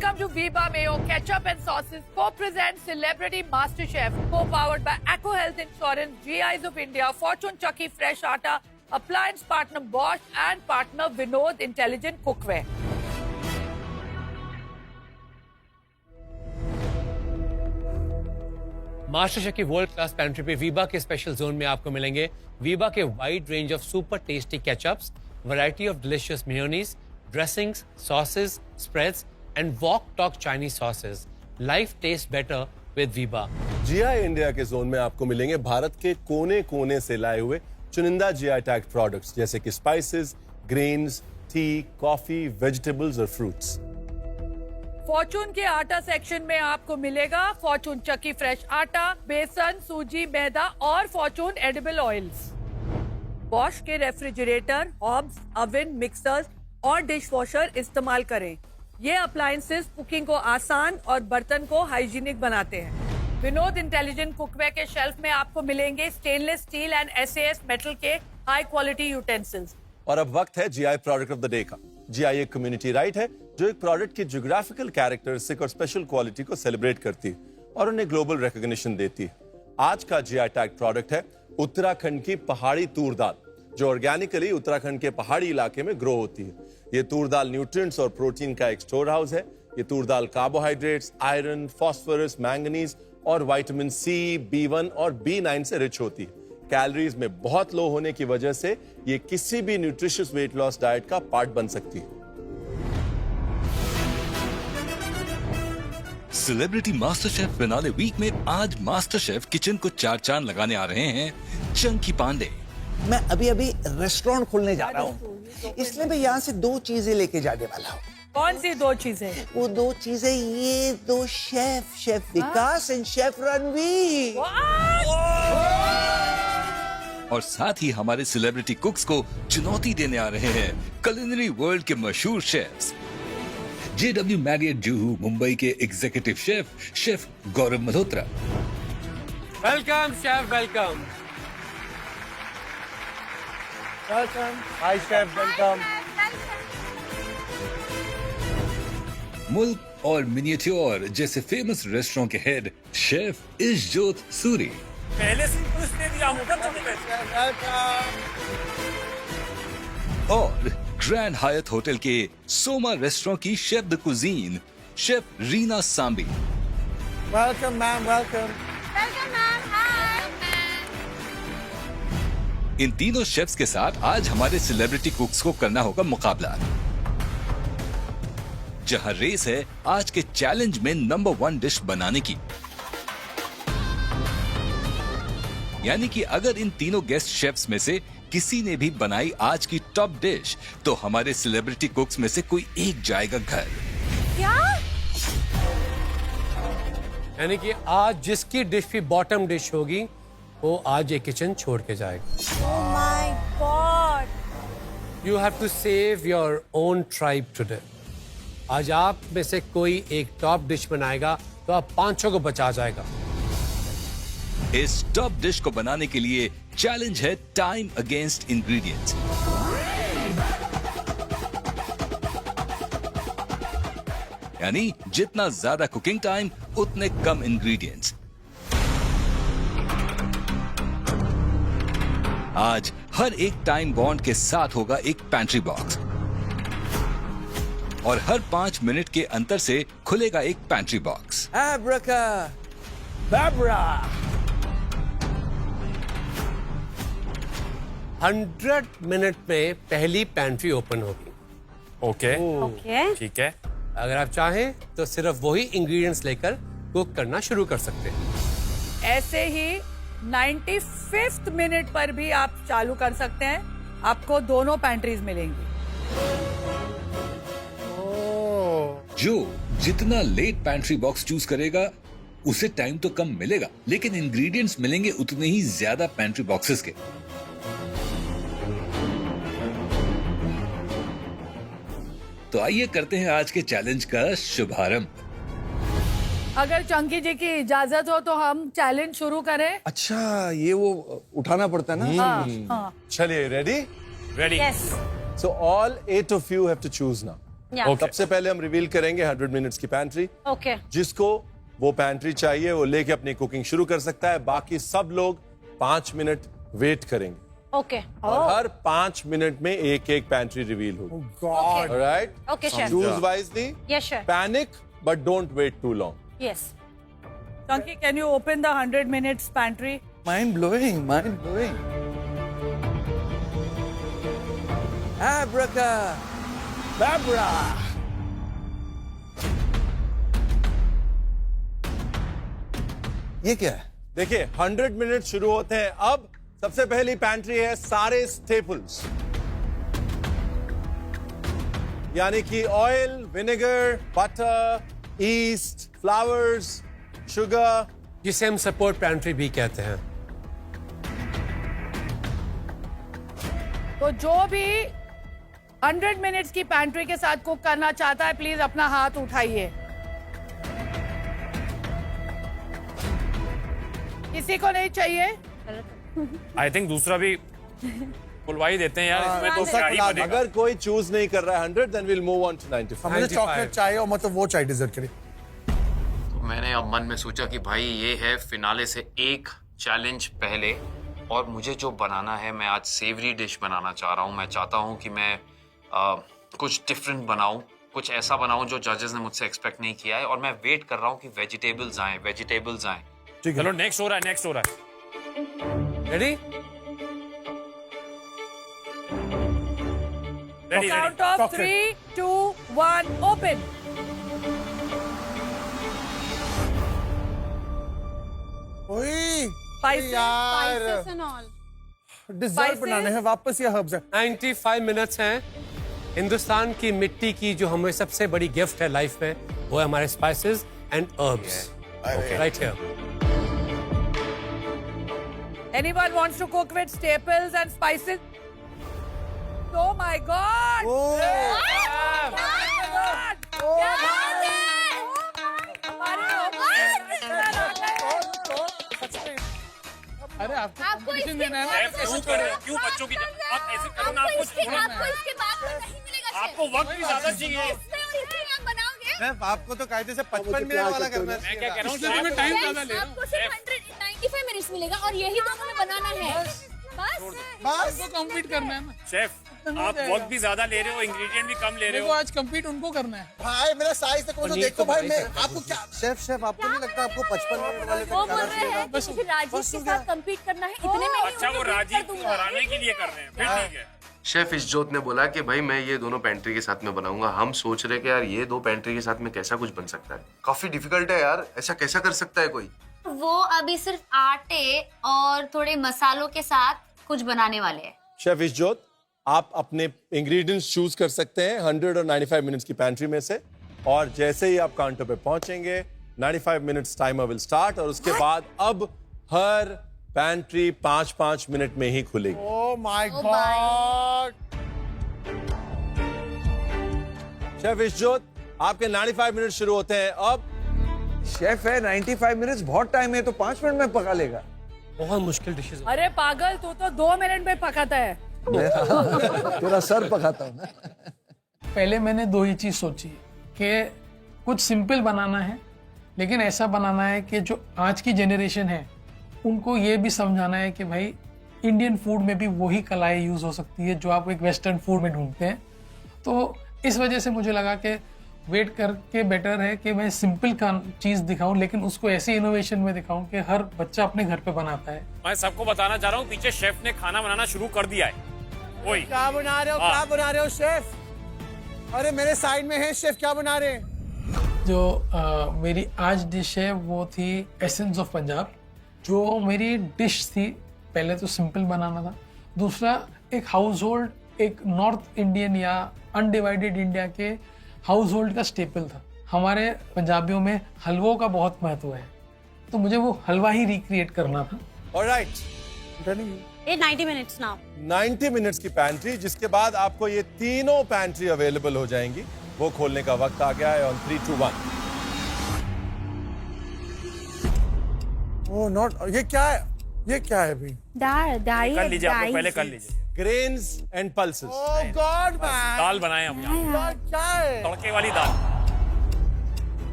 Welcome to Viva Mayo Ketchup and Sauces co-present Celebrity Master Chef, co-powered by Acco Health Insurance, GIs of India, Fortune Chucky Fresh Atta, appliance partner Bosch and partner Vinod Intelligent Cookware. Master chef की world class pantry पे वीबा के special zone में आपको मिलेंगे वीबा के wide range of super tasty ketchups, variety of delicious mayonnaise, dressings, sauces, spreads and Wok Tok Chinese sauces. Life taste better with Veeba. GI India के जोन में आपको मिलेंगे भारत के कोने कोने से लाए हुए चुनिंदा जीआई टैग प्रोडक्ट्स जैसे कि spices, grains, T, coffee, vegetables और फ्रूट्स. फॉर्चून के आटा सेक्शन में आपको मिलेगा फॉर्चून चक्की फ्रेश आटा, बेसन, सूजी, मैदा और फॉर्चून एडिबल ऑयल्स. बॉश के रेफ्रिजरेटर, हॉब्स, ओवन, मिक्सर्स और डिश वॉशर इस्तेमाल करें. ये अप्लायंसेस कुकिंग को आसान और बर्तन को हाइजीनिक बनाते हैं. विनोद इंटेलिजेंट कुकवेयर के शेल्फ में आपको मिलेंगे stainless steel and SAS metal के हाई क्वालिटी यूटेंसिल्स. और अब वक्त है GI product of the day का. जीआई एक कम्युनिटी राइट है जो एक प्रोडक्ट की ज्योग्राफिकल कैरेक्टरिस्टिक और स्पेशल क्वालिटी को सेलिब्रेट करती है और उन्हें ग्लोबल रिकॉग्निशन देती है. आज का जीआई टैग प्रोडक्ट है उत्तराखंड की पहाड़ी तूर दाल, जो ऑर्गेनिकली उत्तराखंड के पहाड़ी इलाके में ग्रो होती है. ये तूर दाल न्यूट्रिएंट्स और प्रोटीन का एक स्टोर हाउस है. ये तूर दाल कार्बोहाइड्रेट्स, आयरन, फास्फोरस, मैंगनीज और विटामिन सी, B1 और B9 से रिच होती है. कैलोरीज में बहुत लो होने की वजह से ये किसी भी न्यूट्रिशियस वेट लॉस डाइट का पार्ट बन सकती है. Celebrity master chef finale week में आज मास्टर शेफ किचन को चार चांद लगाने आ रहे हैं चंकी पांडे. मैं अभी रेस्टोरेंट खोलने जा रहा हूँ, इसलिए मैं यहाँ से दो चीजें लेके जाने वाला हूँ. कौन सी दो चीजें? वो दो चीजें ये दो chef Vikas and chef Ranveer. और साथ ही हमारे सेलिब्रिटी कुक्स को चुनौती देने आ रहे हैं कुलिनरी वर्ल्ड के मशहूर chefs. JW Marriott Juhu Mumbai के executive chef Gaurav Malhotra. Welcome chef, welcome. Hi chef, welcome. Mulk और मिनिएच्योर जैसे फेमस रेस्टोरेंट के हेड शेफ इशजोत सूरी. पहले से कुछ दे दिया और ग्रैंड हायत होटल के सोमा रेस्टोरेंट की chef de cuisine chef Reena Sambi. Welcome ma'am, welcome. इन तीनों शेफ्स के साथ आज हमारे सेलिब्रिटी कुक्स को करना होगा मुकाबला, जहां रेस है आज के चैलेंज में नंबर 1 डिश बनाने की. यानी कि अगर इन तीनों गेस्ट शेफ्स में से किसी ने भी बनाई आज की टॉप डिश तो हमारे सेलिब्रिटी कुक्स में से कोई एक जाएगा घर. क्या? यानी कि आज जिसकी डिश भी बॉटम डिश होगी वो आज ये किचन छोड़ के जाएगा. Oh my God! You have to save your own tribe today. आज आप में से कोई एक टॉप डिश बनाएगा तो आप 500 को बचा जाएगा. इस टॉप डिश को बनाने के लिए चैलेंज है टाइम अगेंस्ट इंग्रेडिएंट्स. यानी जितना ज्यादा कुकिंग टाइम उतने कम इंग्रेडिएंट्स. आज हर एक टाइम बॉन्ड के साथ होगा एक पैंट्री बॉक्स और हर 5 मिनट के अंतर से खुलेगा एक पैंट्री बॉक्स. Babra. 100 मिनट में पहली पैंट्री ओपन होगी. ओके, ठीक है. अगर आप चाहें तो सिर्फ वही इंग्रेडिएंट्स लेकर कुक करना शुरू कर सकते हैं. ऐसे ही 95th मिनट पर भी आप चालू कर सकते हैं. आपको दोनों पैंट्रीज मिलेंगी. जो जितना लेट पैंट्री बॉक्स चूज करेगा उसे टाइम तो कम मिलेगा, लेकिन इंग्रेडिएंट्स मिलेंगे उतने ही ज्यादा पैंट्री बॉक्सेस के. तो आइए करते हैं आज के चैलेंज का शुभारंभ. अगर चंकी जी की इजाजत हो तो हम चैलेंज शुरू करें. अच्छा, ये वो उठाना पड़ता है ना. हाँ. चलिए, ready? Ready. Yes. So all 8 of you have to choose now. Yeah. सबसे पहले हम रिवील करेंगे 100 मिनट्स की पैंट्री। Okay. जिसको वो पैंट्री चाहिए वो लेके अपनी कुकिंग शुरू कर सकता है। बाकी सब लोग 5 मिनट वेट करेंगे Okay. और हर 5 मिनट में एक एक पैंट्री रिवील होगी। God alright, Okay, chef. Choose wisely, Yes, chef. Panic but don't wait too long. Yes. Chunky, can you open the 100 minutes pantry? Mind blowing, mind blowing. Abraca, Babra. ये क्या है? देखिए 100 minute शुरू होते हैं। अब सबसे पहली पैंट्री है सारे स्टेपल्स, यानी कि oil, vinegar, butter, east, flowers, sugar, जिसे हम सपोर्ट पैंट्री भी कहते हैं। तो जो भी 100 मिनट्स की पैंट्री के साथ कुक करना चाहता है, प्लीज अपना हाथ उठाइए। किसी को नहीं चाहिए? आई थिंक दूसरा भी खुलवा ही देते हैं यार, इसमें तो क्या ही बनेगा। अगर कोई चूज नहीं कर रहा है 100, then we'll move on to 95। मुझे चॉकलेट चाहिए और मतलब वो चाय डिजर्व करी। तो मैंने अब मन में सोचा कि भाई ये है फिनाले से एक चैलेंज पहले, और मुझे जो बनाना है, मैं आज सेवरी डिश बनाना चाह रहा हूँ। मैं चाहता हूँ कि मैं कुछ डिफरेंट बनाऊँ, कुछ ऐसा बनाऊँ जो जजेस ने मुझसे एक्सपेक्ट नहीं किया है। और मैं वेट कर रहा हूँ कि वेजिटेबल्स आए। चलो नेक्स्ट हो रहा है। Ready? Ready Count of 3, 2, 1, open. ओए Spices, यार, Spices and all. Deserve Spices? बनाने हैं वापस या हर्ब्स है? 95 मिनट्स हैं। हिंदुस्तान की मिट्टी की जो हमें सबसे बड़ी गिफ्ट है लाइफ में, वो है हमारे spices and herbs. Right here. Anyone wants to cook with staples and spices? Oh my God! Oh. Oh my God! क्या बात है? अरे आपको क्यों बच्चों की आप ऐसे करो ना, आपको इसके बाद में नहीं मिलेगा। आपको वक्त भी ज्यादा चाहिए। आप बनाओगे? आपको तो कायदे से 55 मिनट वाला करना है। मैं क्या कह रहा हूँ, टाइम ज्यादा ले आपको सिर्फ 195 मिनट्स मिलेगा और यही दोनों में बनाना है। बस कंप्लीट करना है ना। शेफ आप वक्त भी ज्यादा ले रहे हो, इंग्रेडिएंट भी कम ले रहे हो। आज कंप्लीट उनको करना है। भाई मेरा साइज तक तो देखो भाई, मैं आपको क्या शेफ आपको नहीं लगता आपको 55 मिनट वाले वो बोल रहे हैं कि मुझे राजीव के साथ कम्पीट करना है, इतने में ही अच्छा वो राजीव को हराने के लिए कर रहे हैं, फिर ठीक है। शेफ इज्जोत ने बोला कि भाई मैं ये दोनों पैंट्री के साथ में बनाऊंगा। हम सोच रहे कि यार ये दो पैंट्री के साथ में कैसा कुछ बन सकता है। काफी डिफिकल्ट है यार, ऐसा कैसा कर सकता है कोई। वो अभी सिर्फ आटे और थोड़े मसालों के साथ कुछ बनाने वाले हैं। शेफ इज्जोत, आप अपने इंग्रेडिएंट्स चूज कर सकते हैं 100 और 95 मिनट्स की पैंट्री में से, और जैसे ही आप काउंटर पे पहुंचेंगे 95 मिनट्स टाइमर विल स्टार्ट, और उसके बाद अब हर पैंट्री 5-5 मिनट में ही खुलेगी। ओह माय गॉड। शेफ इज्जोत, आपके 95 मिनट शुरू होते हैं अब। शेफ है 95 मिनट्स बहुत टाइम है, तो 5 मिनट में पका लेगा। बहुत मुश्किल डिशेस। अरे पागल, तू तो 2 मिनट में पकाता है। तेरा सर पकाता हूँ ना। पहले मैंने दो ही चीज सोची कि कुछ सिंपल बनाना है, लेकिन ऐसा बनाना है कि जो आज की जनरेशन है उनको ये भी समझाना है कि भाई इंडियन फूड में भी वही कलाएं यूज हो सकती है जो आप एक वेस्टर्न फूड में ढूंढते हैं। तो इस वजह से मुझे लगा कि वेट करके बेटर है कि मैं सिंपल चीज दिखाऊं, लेकिन उसको ऐसे इनोवेशन में दिखाऊं कि हर बच्चा अपने घर पे बनाता है। मैं सबको बताना चाह रहा हूँ, पीछे शेफ ने खाना बनाना शुरू कर दिया है। वही क्या बना रहे हो, क्या बना रहे हो शेफ? अरे मेरे साइड में है शेफ, क्या बना रहे हैं? जो मेरी आज डिश है वो थी एसेंस ऑफ पंजाब। जो मेरी डिश थी, पहले तो सिंपल बनाना था, दूसरा एक हाउस होल्ड, एक नॉर्थ इंडियन या अनडिवाइडेड इंडिया के हाउस होल्ड का स्टेपल था। हमारे पंजाबियों में हलवों का बहुत महत्व है, तो मुझे वो हलवा ही रिक्रिएट करना था। Alright, 90 minutes now. 90 मिनट्स की पैंट्री, जिसके बाद आपको ये तीनों पैंट्री अवेलेबल हो जाएंगी। वो खोलने का वक्त आ गया है। ऑन 3, 2, 1। ओह नॉट, ये क्या है? ये क्या है अभी? डाई कर लीजिए, आप लोग पहले कर लीजिए। grains and pulses. Oh God, man. दाल बनाए हम यहाँ यार क्या है? तड़के वाली दाल।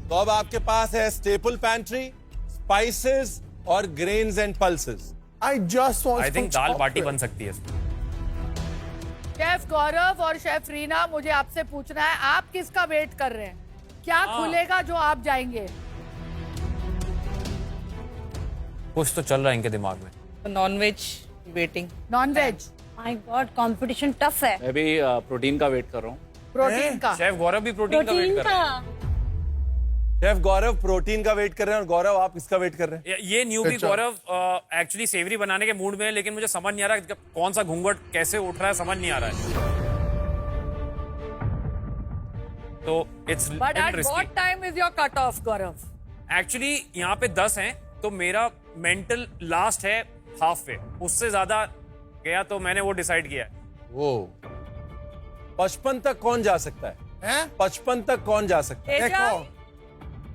तो अब आपके पास है staple pantry, spices और grains and pulses. I just want I think some dal baati chocolate. बन सकती है। शेफ गौरव और शेफ रीना, मुझे आपसे पूछना है, आप किसका वेट कर रहे हैं? क्या खुलेगा जो आप जाएंगे? कुछ तो चल रहा है इनके दिमाग में। Non veg waiting. Non veg, my God, competition tough है। मैं भी प्रोटीन का वेट कर रहा हूँ। प्रोटीन का। शेफ गौरव भी प्रोटीन का वेट कर रहे हैं। शेफ गौरव प्रोटीन का वेट कर रहे हैं और गौरव आप किसका वेट कर रहे हैं? ये न्यूबी गौरव एक्चुअली सेवरी बनाने के मूड में है, लेकिन मुझे समझ नहीं आ रहा कि कौन सा घूंघट कैसे उठ रहा है, समझ नहीं आ रहा है। तो it's but at what time is your cut off, Gaurav? Actually यहाँ पे 10 हैं, तो मेरा मेंटल लास्ट है हाफ पे। उससे ज्यादा गया तो मैंने वो डिसाइड किया है। वो 55 तक कौन जा सकता है? हैं? 55 तक कौन जा सकता है? तेजा,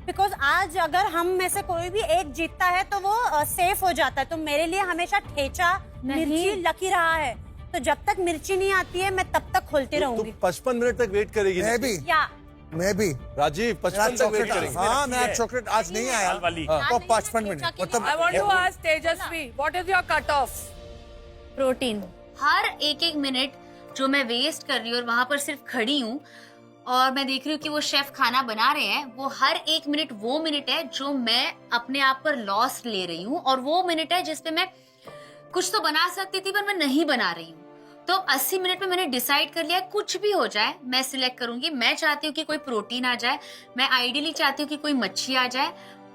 बिकॉज आज अगर हम में से कोई भी एक जीतता है तो वो सेफ हो जाता है। तो मेरे लिए हमेशा ठेचा मिर्ची लकी रहा है। तो जब तक मिर्ची नहीं आती है मैं तब तक खोलती तू रहूंगी। 55 मिनट तक वेट करेगी? मैं भी, या मैं भी। राजीव 55 तक वेट करेगी? हाँ, मेरा चॉकलेट आज नहीं आया। दाल वाली। तो 55 मिनट मतलब I want to ask Tejasvi, what is your cut off? Protein. हर एक एक मिनट जो मैं वेस्ट कर रही हूँ और वहां पर सिर्फ खड़ी हूँ और मैं देख रही हूँ कि वो शेफ खाना बना रहे हैं, वो हर एक मिनट वो मिनट है जो मैं अपने आप पर लॉस ले रही हूँ, और वो मिनट है जिसपे मैं कुछ तो बना सकती थी पर मैं नहीं बना रही हूँ। तो 80 मिनट में मैंने डिसाइड कर लिया, कुछ भी हो जाए मैं सिलेक्ट करूंगी। मैं चाहती हूँ कि कोई प्रोटीन आ जाए, मैं आइडियली चाहती हूँ कि कोई मच्छी आ जाए,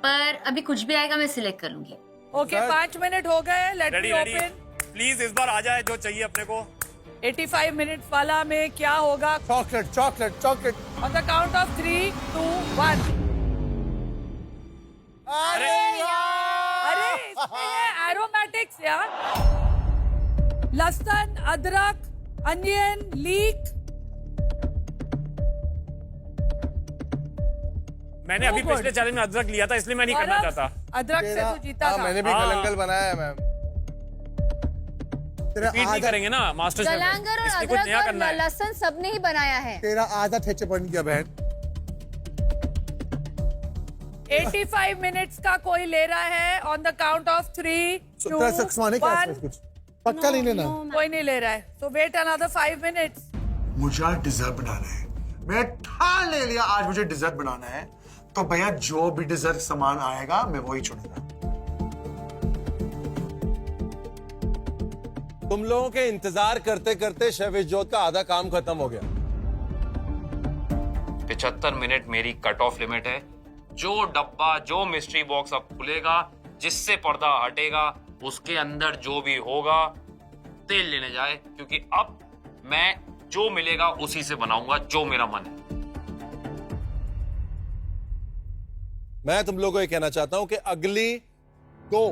पर अभी कुछ भी आएगा मैं सिलेक्ट करूंगी। Okay, 5 मिनट हो गए, let ready me ready, open. Please इस बार आ जाए जो चाहिए अपने को। 85 मिनट्स वाला में क्या होगा? Chocolate chocolate chocolate. On the count of 3, 2, 1. अरे अरे इसमें है एरोमेटिक्स यार, लहसुन, अदरक, अनियन, लीक। मैंने अभी Oh, good. पिछले चैलेंज में अदरक लिया था, इसलिए मैं नहीं करना चाहता। अदरक से तो जीता था। मैंने भी हाँ। गलंगल बनाया है मैम। तेरा रिपीट नहीं आधा करेंगे ना मास्टर शेफ, गलांगर और इसलिए कुछ नया अदरक करना और है। लहसुन सबने ही बनाया है। तेरा आधा ठेचे बन गया बहन। 85 मिनट्स का कोई ले रहा है? ऑन द काउंट ऑफ 3, 2, तेरा सक्सवाने का 1. इसमें कुछ पक्का नहीं लेना। कोई नहीं ले रहा है, so wait another 5 minutes. मुझे आज डिजर्ट बनाना है। मैं ठान ले लिया आज मुझे डिजर्ट बनाना है, तो भैया जो भी डिजर्ट सामान आएगा मैं वही चुनूंगा। तुम लोगों के इंतजार करते करते शेफ इज्जोत का आधा काम खत्म हो गया। 75 मिनट मेरी कट ऑफ लिमिट है। जो डब्बा, जो मिस्ट्री बॉक्स अब खुलेगा, जिससे पर्दा हटेगा, उसके अंदर जो भी होगा तेल लेने जाए, क्योंकि अब मैं जो मिलेगा उसी से बनाऊंगा जो मेरा मन है। मैं तुम लोगों को ये कहना चाहता हूं कि अगली 2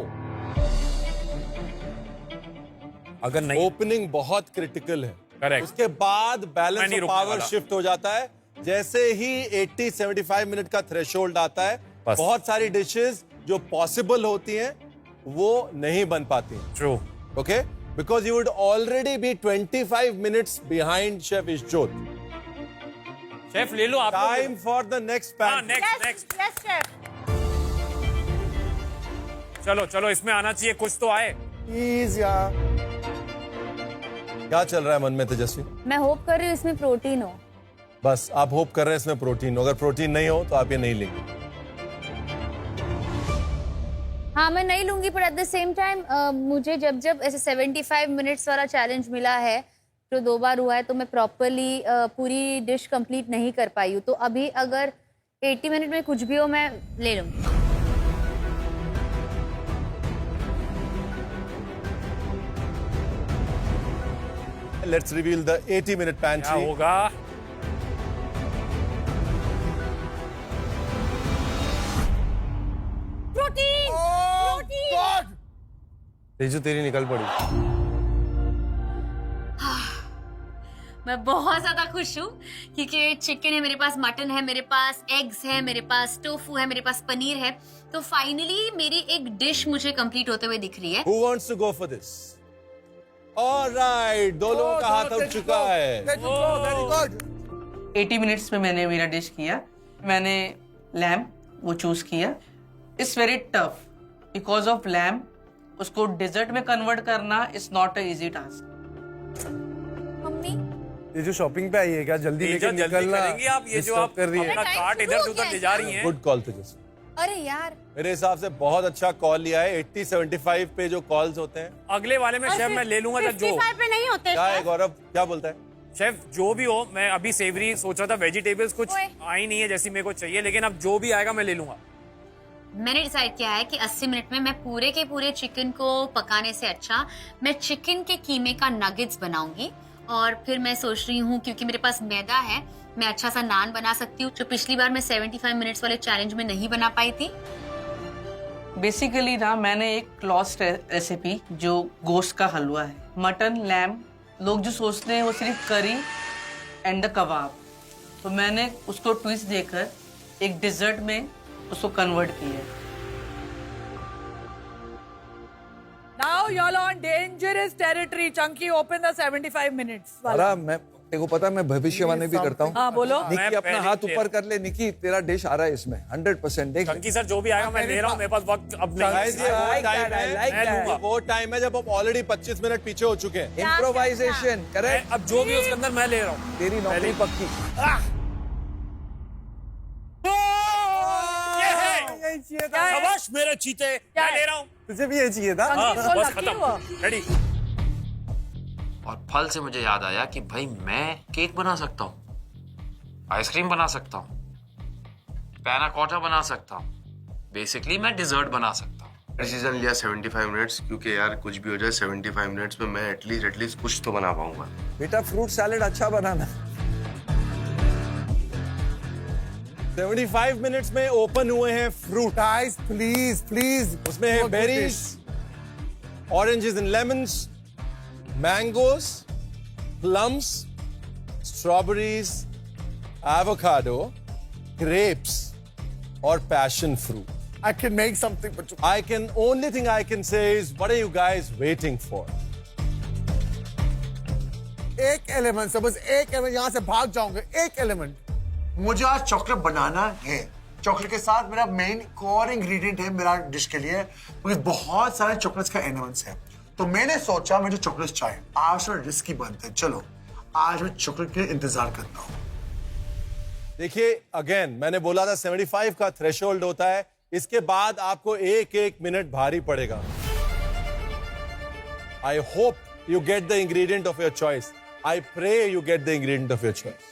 अगर नहीं ओपनिंग बहुत क्रिटिकल है। करेक्ट, उसके बाद मैं बैलेंस नहीं ऑफ रुकने पावर वाला। शिफ्ट हो जाता है। जैसे ही 80-75 मिनट का थ्रेशोल्ड आता है, बस। बहुत सारी डिशेस जो पॉसिबल होती हैं वो नहीं बन पाती हैं। True. Okay, because you would already be 25 minutes behind chef Ishjot. Chef ले लो आप। टाइम फॉर द नेक्स्ट हाँ, pan. Next next. Yes chef. चलो चलो, इसमें आना चाहिए, कुछ तो आए। प्लीज यार। क्या चल रहा है मन में तेजस्वी? मैं होप कर रही हूँ इसमें प्रोटीन हो। बस आप होप कर रहे हैं इसमें प्रोटीन हो। अगर प्रोटीन नहीं हो तो आप ये नहीं लेंगे। हाँ मैं नहीं लूंगी, पर एट द सेम टाइम मुझे जब जब ऐसे 75 मिनट्स वाला चैलेंज मिला है, जो 2 बार हुआ है, तो मैं प्रॉपरली पूरी डिश कंप्लीट नहीं कर पाई हूँ। तो अभी अगर 80 मिनट में कुछ भी हो मैं ले लूंगी। Let's reveal the 80-minute क्या pantry. होगा? प्रोटीन। गॉड। तेजू तेरी निकल पड़ी। मैं बहुत ज्यादा खुश हूँ क्योंकि चिकन है मेरे पास, मटन है मेरे पास, एग्स है मेरे पास, टोफू है मेरे पास, पनीर है। तो फाइनली मेरी एक डिश मुझे कंप्लीट होते हुए दिख रही है। Who wants to go for this? Alright, दो लोगों का हाथ उठ चुका है। Very good. 80 मिनट्स में मैंने मेरा डिश किया। मैंने लैम वो चूज किया। It's very tough because of lamb. उसको डिजर्ट में कन्वर्ट करना is not a easy task. Mummy ये जो शॉपिंग पे आई है क्या जल्दी ये लेकर जो जल्दी निकलना करेंगी आप, ये जो आप कर रही है। अपना कार्ट इधर से उधर ले जा रही हैं। गुड कॉल तेजस्वी, अरे यार मेरे हिसाब से बहुत अच्छा कॉल लिया है। 80-75 पे जो कॉल्स होते हैं, अगले वाले में शेफ मैं ले लूंगा जब जो 55 पे नहीं होते क्या है शेफ। गौरव, क्या बोलता है? शेफ जो भी हो, मैं अभी सेवरी सोच रहा था, वेजिटेबल्स कुछ ओए। आई नहीं है जैसी मेरे को चाहिए, लेकिन अब जो भी आएगा मैं ले लूंगा। मैंने डिसाइड किया है कि 80 मिनट में मैं पूरे के पूरे चिकन को पकाने से अच्छा मैं चिकन के कीमे का नगेट्स बनाऊंगी। और फिर मैं सोच रही हूँ क्योंकि मेरे पास मैदा है, मैं अच्छा सा नान बना सकती हूँ जो पिछली बार मैं 75 मिनट्स वाले चैलेंज में नहीं बना पाई थी। बेसिकली ना मैंने एक लॉस्ट रेसिपी जो गोश्त का हलवा है, मटन लैम। लोग जो सोचते हैं वो सिर्फ करी एंड द कबाब, तो मैंने उसको ट्विस्ट देकर एक डिजर्ट में उसको कन्वर्ट किया है। Now you're on dangerous territory. Chunky, open the 75 minutes. अरे मैं तेरे को पता है मैं भविष्यवाणी भी करता हूँ। हाँ बोलो। निकी मैं अपना पहले हाथ ही ऊपर कर ले। निकी तेरा डिश आ रहा है इसमें 100%। देख चंकी सर जो भी आएगा मैं ले रहा हूँ, मेरे पास वक्त अब नहीं Guys, ये वो like टाइम that, I है, like मैं that. लूंगा। वो टाइम है जब हम ऑलरेडी 25 मिनट पीछे हो चुके हैं। इम्प्रोवाइजेशन मैं करेक्ट। अब जो भी उसके अंदर मैं ले रहा हूँ। तेरी नौकरी पक्की। ये है शाबाश मेरे चीते, क्या मैं है? ले रहा हूँ। तुझे भी ये चाहिए था। Chunky so बस lucky हुआ। खत्म, रेडी। और फल से मुझे याद आया कि भाई मैं केक बना सकता हूँ, आइसक्रीम बना सकता हूँ, पैना कोटा बना सकता हूँ, बेसिकली मैं डिजर्ट बना सकता हूँ। डिसीजन लिया 75 मिनट्स, क्योंकि यार कुछ भी हो जाए 75 मिनट्स में मैं एटलीस्ट कुछ तो बना पाऊंगा। बेटा फ्रूट सैलेड अच्छा बनाना। 75 मिनट्स में ओपन हुए हैं फ्रूट। गाइस प्लीज प्लीज, उसमें है berries, oranges and lemons, mangoes, plums, strawberries, avocado, grapes और passion fruit. I can make something but Only thing I can say is, what are you guys waiting for? एक element से, बस एक element, यहाँ से भाग जाऊंगा। एक एलिमेंट मुझे आज चॉकलेट बनाना है। चॉकलेट के साथ मेरा मेन कोर इंग्रेडिएंट है मेरा डिश के लिए, क्योंकि बहुत सारे चॉकलेट्स का एलिमेंट्स है। तो मैंने सोचा मुझे चॉकलेट चाहिए। आज थोड़ा रिस्की बनते हैं, चलो आज मैं चॉकलेट के इंतजार करता हूँ। देखिए, अगेन मैंने बोला था 75 का थ्रेशोल्ड होता है, इसके बाद आपको एक मिनट भारी पड़ेगा। I hope you get the ingredient of your choice. I pray you get the ingredient of your choice.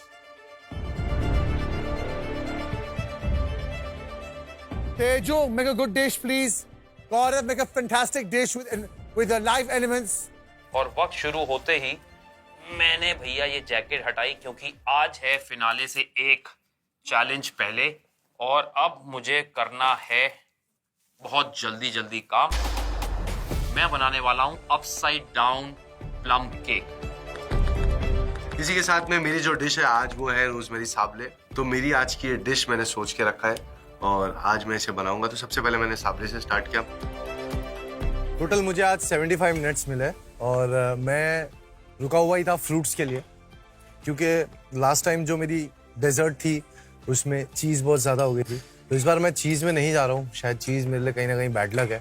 Teju, make a good dish, please. Gaurav, make a fantastic dish with the live elements. और वक्त शुरू होते ही मैंने भैया ये jacket हटाई, क्योंकि आज है फिनाले से एक चैलेंज पहले, और अब मुझे करना है बहुत जल्दी काम। मैं बनाने वाला हूँ अपसाइड डाउन प्लम केक। इसी के साथ में मेरी जो डिश है आज वो है रोजमेरी साबले। तो मेरी आज की ये डिश मैंने सोच के रखा है और आज मैं इसे बनाऊंगा। तो सबसे पहले मैंने साबले से स्टार्ट किया। टोटल मुझे आज 75 मिनट्स मिले और मैं रुका हुआ ही था फ्रूट्स के लिए, क्योंकि लास्ट टाइम जो मेरी डेजर्ट थी उसमें चीज़ बहुत ज़्यादा हो गई थी। तो इस बार मैं चीज़ में नहीं जा रहा हूँ, शायद चीज़ मेरे लिए कहीं ना कहीं बैड लक है।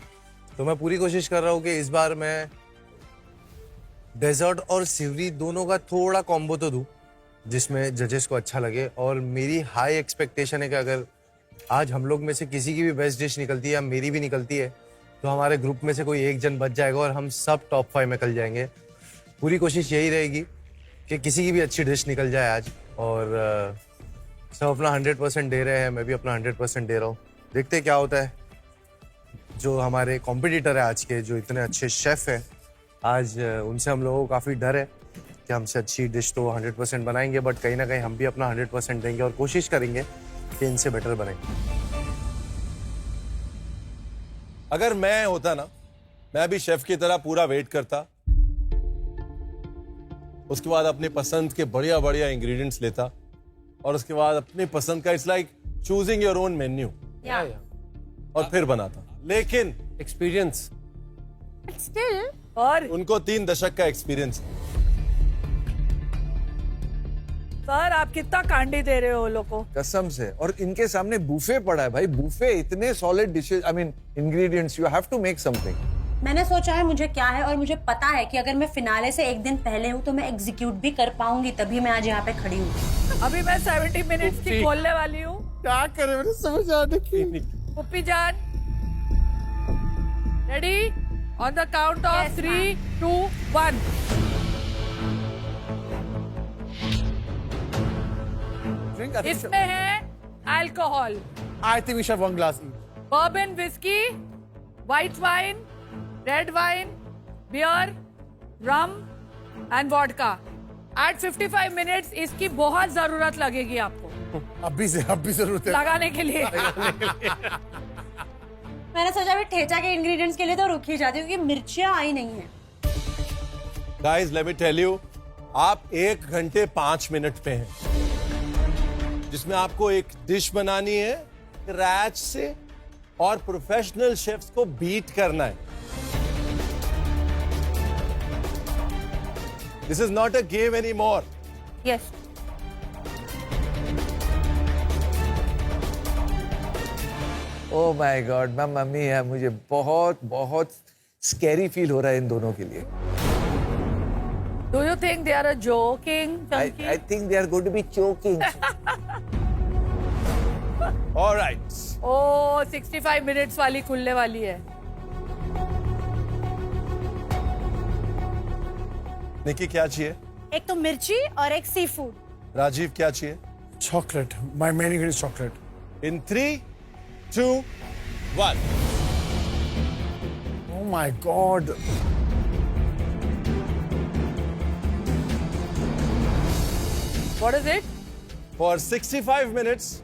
तो मैं पूरी कोशिश कर रहा हूँ कि इस बार मैं डेजर्ट और सिवरी दोनों का थोड़ा कॉम्बो तो दूँ जिसमें जजेस को अच्छा लगे। और मेरी हाई एक्सपेक्टेशन है कि अगर आज हम लोग में से किसी की भी बेस्ट डिश निकलती है या मेरी भी निकलती है तो हमारे ग्रुप में से कोई एक जन बच जाएगा और हम सब टॉप 5 में निकल जाएंगे। पूरी कोशिश यही रहेगी कि किसी की भी अच्छी डिश निकल जाए आज। और सब अपना 100% दे रहे हैं, मैं भी अपना 100% दे रहा हूँ। देखते हैं क्या होता है। जो हमारे कॉम्पिटिटर है आज के, जो इतने अच्छे शेफ हैं, आज उनसे हम लोगों को काफ़ी डर है कि हमसे अच्छी डिश तो 100% बनाएंगे, बट कहीं ना कहीं हम भी अपना 100% देंगे और कोशिश करेंगे कि इनसे बेटर बनेंगे। अगर मैं होता ना, मैं भी शेफ की तरह पूरा वेट करता, उसके बाद अपनी पसंद के बढ़िया इंग्रेडिएंट्स लेता और उसके बाद अपनी पसंद का, it's like choosing your own menu, और फिर बनाता। लेकिन एक्सपीरियंस स्टिल और उनको 3 दशक का एक्सपीरियंस है। सर आप कितना कांडी दे रहे हो लोग को। कसम से। और इनके सामने बूफे पड़ा है भाई, बूफे, इतने solid dishes, I mean ingredients, you have to make something. मैंने सोचा है मुझे क्या है, और मुझे पता है कि अगर मैं फिनाले से एक दिन पहले हूँ तो मैं एग्जीक्यूट भी कर पाऊंगी, तभी मैं आज यहाँ पे खड़ी हूँ। अभी मैं 70 मिनट्स की खोलने वाली हूँ। क्या करे, मेरे समझ आने की। पुप्पी जान, ready? On the count of 3, 2, 1। इसमें है alcohol. I think we should have one glass each. Bourbon whisky, white wine, red wine, beer, rum and vodka. At 55 minutes इसकी बहुत जरूरत लगेगी आपको अभी जरूरत है लगाने के लिए। मैंने सोचा अभी ठेचा के इंग्रेडिएंट्स के लिए तो रुक ही जाती हूँ, क्योंकि मिर्चियाँ आई नहीं है। Guys let me tell you, आप 1 घंटे 5 मिनट पे हैं, जिसमें आपको एक डिश बनानी है क्रैच से और प्रोफेशनल शेफ्स को बीट करना है। This is not a game any more. Yes. Oh my god, mamma mia, मुझे बहुत बहुत स्कैरी फील हो रहा है इन दोनों के लिए। Do you think they are joking? I think they are going to be choking. All right. Oh 65 minutes वाली खुलने वाली है। निकी क्या चाहिए? एक तो मिर्ची और एक सी फूड। राजीव क्या चाहिए? chocolate. My main ingredient is chocolate. In 3, 2, 1. Oh my god. What is it? For 65 minutes,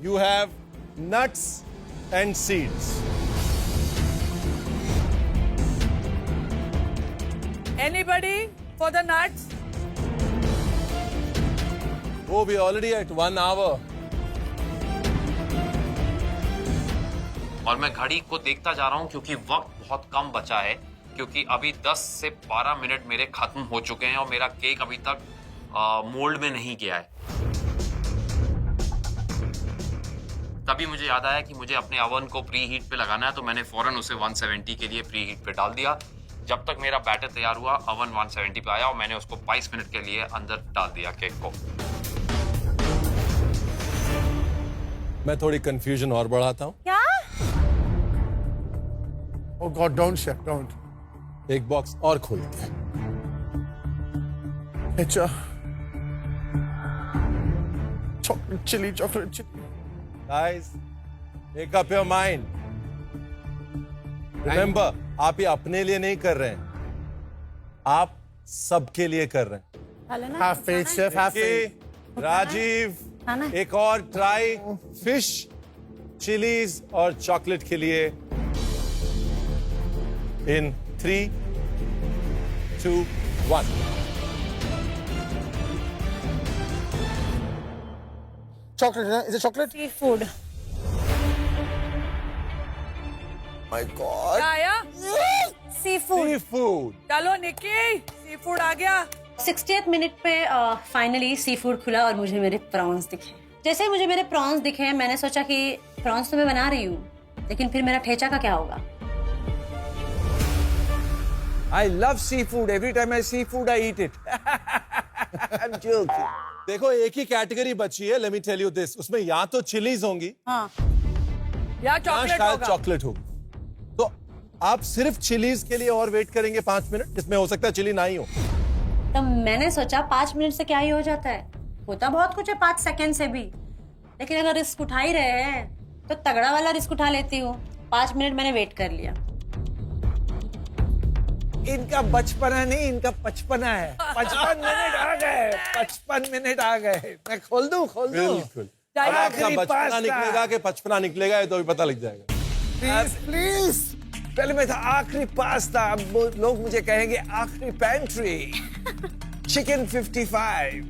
you have nuts and seeds. Anybody for the nuts? Oh, we're already at 1 hour. और मैं घड़ी को देखता जा रहा हूँ क्योंकि वक्त बहुत कम बचा है, क्योंकि अभी 10 से 12 मिनट मेरे खत्म हो चुके हैं और मेरा केक अभी तक मोल्ड में नहीं गया है। तभी मुझे याद आया कि मुझे अपने ओवन को प्री हीट पे लगाना है, तो मैंने फौरन उसे 170 के लिए प्री हीट पे डाल दिया। जब तक मेरा बैटर तैयार हुआ, ओवन 170 पे आया और मैंने उसको 22 मिनट के लिए अंदर डाल दिया केक को। मैं थोड़ी कंफ्यूजन और बढ़ाता हूँ। क्या? Oh god, don't chef, don't. एक बॉक्स और खोलते हैं। It's chocolate chili. Guys, make up your mind. Remember, आप ये अपने लिए नहीं कर रहे हैं, आप सबके लिए कर रहे हैं। Have faith, chef. Have faith. Rajiv, एक और ट्राई फिश, चिलीज और चॉकलेट के लिए। In 3, 2, 1. Chocolate, huh? Is it chocolate? Seafood. My God. क्या आया? Seafood. Seafood. चलो निकी, सी फूड आ गया। 68 मिनट पे फाइनली सी फूड खुला और मुझे मेरे प्रॉन्स दिखे। जैसे ही मुझे मेरे प्रॉन्स दिखे, मैंने सोचा कि प्रॉन्स तो मैं बना रही हूँ, लेकिन फिर मेरा ठेचा का क्या होगा? I love seafood. Every time I see food, I eat it. I'm joking. देखो एक ही कैटेगरी बची है, let me tell you this, उसमें या तो चिलीज होंगी हाँ। या या चॉकलेट शायद होगा। चॉकलेट होगी। तो आप सिर्फ चिलीज के लिए और वेट करेंगे 5 मिनट, जिसमें हो सकता है चिली ना ही हो। तो मैंने सोचा 5 मिनट से क्या ही हो जाता है, होता बहुत कुछ है 5 सेकंड से भी। लेकिन अगर रिस्क उठा ही रहे हैं तो तगड़ा वाला रिस्क उठा लेती हूँ। 5 मिनट मैंने वेट कर लिया। इनका बचपना नहीं, इनका 55 है। 55 मिनट आ गए, 55 मिनट आ गए। मैं खोल दूं? बिल्कुल। अब आपका बचपना निकलेगा कि 55 निकलेगा, ये तो भी पता लग जाएगा। प्लीज, पहले मैं था आखिरी पास्ता, अब लोग मुझे कहेंगे आखिरी pantry. Chicken 55।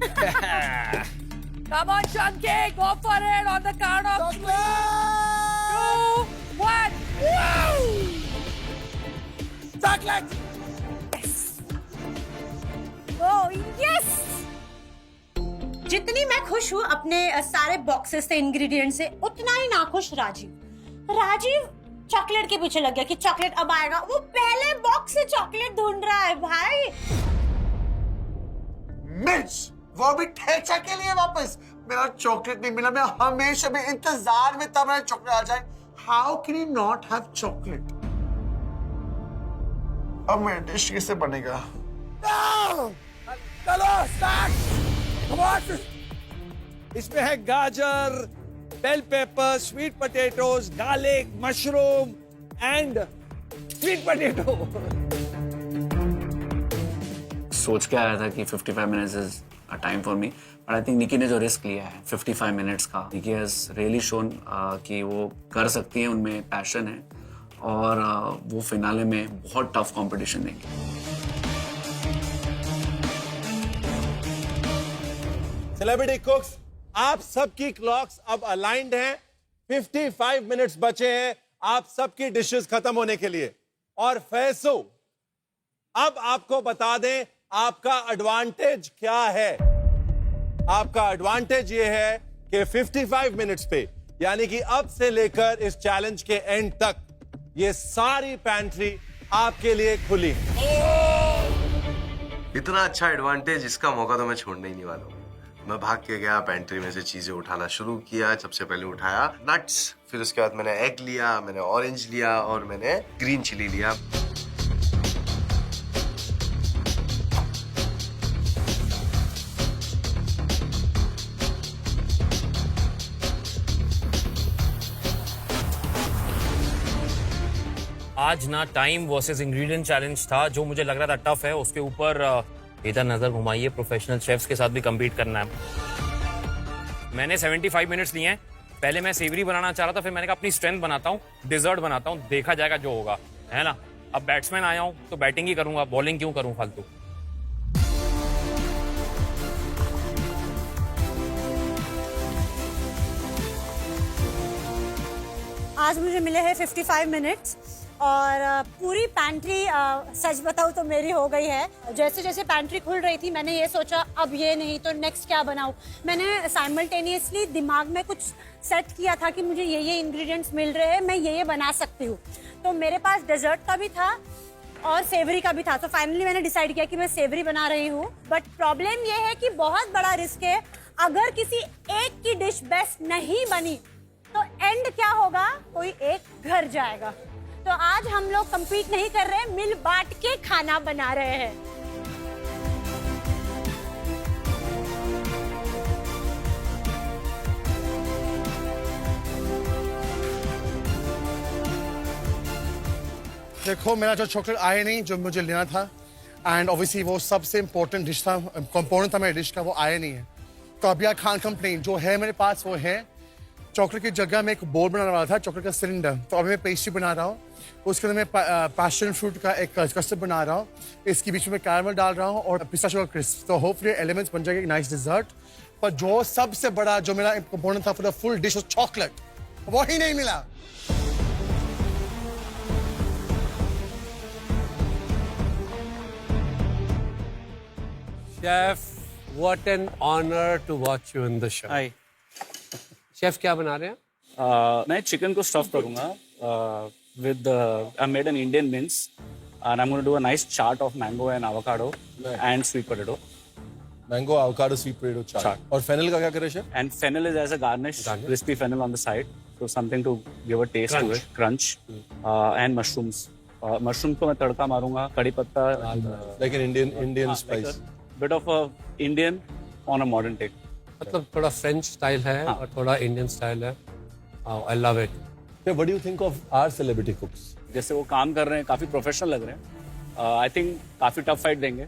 Come on, Chunky, go for it on the count of 3, 2, 1. chocolate. Oh, yes! जितनी मैं खुश हूँ अपने सारे बॉक्सेस से इंग्रेडिएंट से, उतना ही नाखुश राजीव चॉकलेट के पीछे लग गया कि चॉकलेट अब आएगा। वो पहले बॉक्स से चॉकलेट ढूंढ रहा है भाई। मिर्च, वो भी ठेचा के लिए वापस। मेरा चॉकलेट नहीं मिला, मैं हमेशा भी इंतजार में तब मेरा चॉकलेट आ जाए। How can you not have chocolate? अब मेरा डिश कैसे बनेगा? चलो स्टार्ट। इसमें है गाजर, bell pepper, sweet potatoes, garlic, mushroom and sweet potato. सोच के आया था कि 55 minutes is a time for me, but I think Nikki ने जो रिस्क लिया है 55 मिनट्स का, निकी हैज रियली शोन कि वो कर सकती है, उनमें पैशन है और वो फिनाले में बहुत टफ कंपटीशन देंगे। सेलिब्रिटी कुक्स, आप सबकी क्लॉक्स अब अलाइंड हैं। 55 मिनट्स बचे हैं आप सबकी डिशेस खत्म होने के लिए। और फैसो, अब आपको बता दें आपका एडवांटेज क्या है। आपका एडवांटेज ये है कि 55 मिनट्स पे, यानी कि अब से लेकर इस चैलेंज के एंड तक ये सारी पैंट्री आपके लिए खुली। इतना अच्छा एडवांटेज, इसका मौका तो मैं छोड़ने ही नहीं वाला हूँ। मैं भाग के गया, पेंट्री में से चीजें उठाना शुरू किया। सबसे पहले उठाया नट्स, फिर उसके बाद मैंने एग लिया, मैंने ऑरेंज लिया और मैंने ग्रीन चिली लिया। आज ना टाइम वर्सेस इंग्रेडिएंट चैलेंज था, जो मुझे लग रहा था टफ है। उसके ऊपर इधर नजर घुमाइए, प्रोफेशनल शेफ्स के साथ भी compete करना है। मैंने 75 मिनट्स लिए हैं। पहले मैं सेवरी बनाना चाह रहा था, फिर मैंने कहा अपनी स्ट्रेंथ बनाता हूँ, डिजर्ट बनाता हूँ, देखा जाएगा जो होगा, है ना। अब बैट्समैन आया हूँ तो बैटिंग ही करूंगा, बॉलिंग क्यों करूँ फालतू। आज मुझे मिले हैं 55 मिनट्स और पूरी पैंट्री सच बताऊँ तो मेरी हो गई है। जैसे जैसे पैंट्री खुल रही थी मैंने ये सोचा अब ये नहीं तो नेक्स्ट क्या बनाऊँ। मैंने साइमल्टेनियसली दिमाग में कुछ सेट किया था कि मुझे ये इंग्रेडिएंट्स मिल रहे हैं, मैं ये बना सकती हूँ। तो मेरे पास डेजर्ट का भी था और सेवरी का भी था। तो फाइनली मैंने डिसाइड किया कि मैं सेवरी बना रही हूँ। बट प्रॉब्लम ये है कि बहुत बड़ा रिस्क है। अगर किसी एक की डिश बेस्ट नहीं बनी तो एंड क्या होगा, कोई एक घर जाएगा। तो आज हम लोग compete नहीं कर रहे, मिल बांट के खाना बना रहे हैं। देखो मेरा जो चॉकलेट आया नहीं जो मुझे लेना था, एंड ऑब्वियसली वो सबसे इम्पोर्टेंट डिश था, कंपोनेंट था मेरे डिश का, वो आया नहीं है। तो अब यार खान कंप्लेन जो है मेरे पास वो है चॉकलेट की जगह मैं एक बोल बना रहा था, चॉकलेट का सिलेंडर। तो अभी मैं पेस्ट्री बना रहा हूँ, उसके अंदर मैं पैशन फ्रूट का एक कस्टर्ड बना रहा हूँ, इसके बीच में कैरमल डाल रहा हूँ और पिस्ताशियो का क्रिस्प। तो होपफुली एलिमेंट्स बन जाएगा एक नाइस डिजर्ट। पर जो सबसे बड़ा जो मेरा कंपोनेंट था for the full dish of chocolate, वो ही नहीं मिला। Chef, what an honor to watch you in the show. Hi chef क्या बना रहे हैं? मैं चिकन को स्टफ करूंगा with I made an Indian mince and I'm going to do a nice chaat of mango and avocado and sweet potato. Mango, avocado, sweet potato chaat. और fennel का क्या करे chef? And fennel is as a garnish, crispy fennel on the side, so something to give a taste to it, crunch. And mushrooms. Mushroom को मैं तड़का मारूंगा, कड़ी पत्ता. Like an Indian spice. Like a bit of a Indian on a modern take. मतलब थोड़ा French style है और थोड़ा इंडियन स्टाइल है। I love it. What do you think of our celebrity cooks? जैसे वो काम कर रहे हैं, काफी प्रोफेशनल लग रहे हैं। I think काफी टफ फाइट देंगे।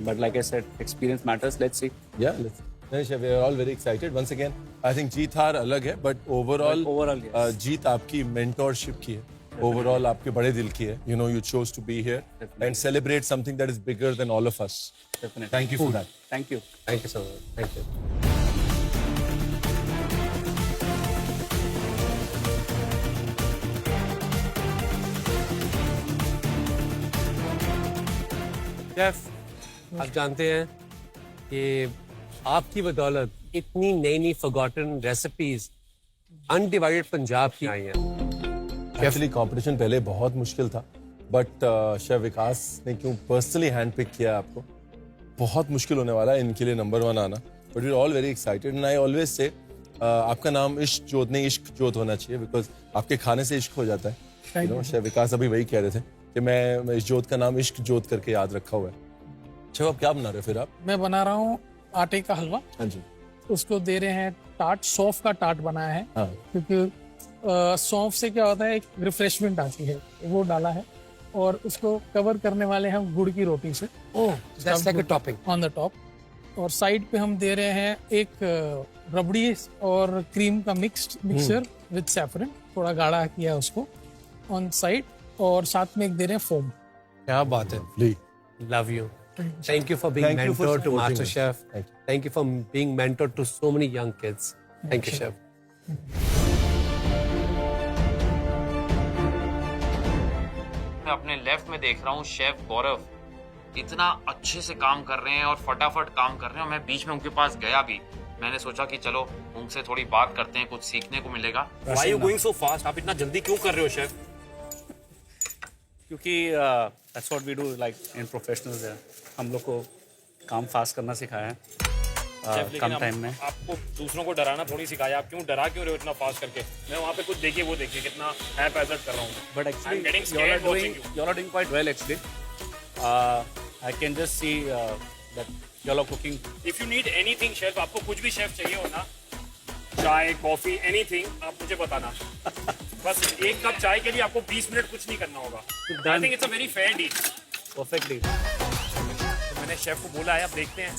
But like I said, experience matters. Let's see. Yeah, let's. नहीं chef, we are all very excited. Once again, I think जीत हार अलग है, but overall yes. जीत आपकी mentorship की है। Overall आपके बड़े दिल की है। You know, you chose to be here and celebrate something that is bigger than all of us. Definitely. Thank you for that. Thank you. Thank you so much. Thank you. Chef, आप जानते हैं कि आपकी बदौलत इतनी नई नई forgotten recipes undivided Punjab की आई हैं। एक्चुअली कंपटीशन पहले बहुत मुश्किल था, बट शेफ विकास ने क्यों पर्सनली हैंड पिक किया आपको, बहुत मुश्किल होने वाला है इनके लिए नंबर 1 आना, but we are all very excited and I always say आपका नाम इश्क जोत नहीं इश्क जोत होना चाहिए, बिकॉज आपके खाने से इश्क हो जाता है। शेफ विकास अभी वही कह रहे थे कि मैं इस जोत का नाम इश्क जोत करके याद रखा हुआ है। शेफ आप क्या बना रहे हो फिर? आप मैं बना रहा हूँ आटे का हलवा। हाँ जी। उसको दे रहे हैं टाट, सौंफ का टाट बनाया है। हाँ। क्योंकि सौंफ से क्या होता है, एक रिफ्रेशमेंट आती है, वो डाला है। और उसको कवर करने वाले हम गुड़ की रोटी से। That's like a topping on the top. और साइड पे हम दे रहे हैं एक रबड़ी और क्रीम का मिक्सचर विद सैफरन, थोड़ा गाढ़ा किया उसको ऑन साइड, और साथ में एक दे रहे हैं फोम। क्या बात है। Love you. Thank you for being Thank you for mentor to supporting Master us. Chef. Thank you for being mentor to so many young kids. Thank you, Chef. मैं अपने लेफ्ट में देख रहा हूँ शेफ गौरव इतना अच्छे से काम कर रहे हैं और फटाफट काम कर रहे हैं। मैं बीच में उनके पास गया भी, मैंने सोचा कि चलो उनसे थोड़ी बात करते हैं, कुछ सीखने को मिलेगा। Why are you going so fast? आप इतना जल्दी क्यों कर रहे हो शेफ? क्योंकि that's what we do like in professionals है। हम लोग को काम फास्ट करना सिखाया है कम टाइम में। आपको दूसरों को डराना थोड़ी सिखाया, आप क्यों डरा क्यों रहे हो इतना फास्ट करके? मैं वहाँ पे कुछ देखिए वो देखिए कितना हैपेजर्ड कर रहा हूँ। But actually you all are doing quite well actually. I can just see that you all are cooking. If you need anything chef, आपको कुछ भी शेफ चाहिए हो ना, चाय कॉफी एनीथिंग, आप मुझे बताना। बस एक कप चाय के लिए आपको 20 मिनट कुछ नहीं करना होगा। I think it's a very fair deal. Perfectly. तो मैंने शेफ को बोला है, अब देखते हैं।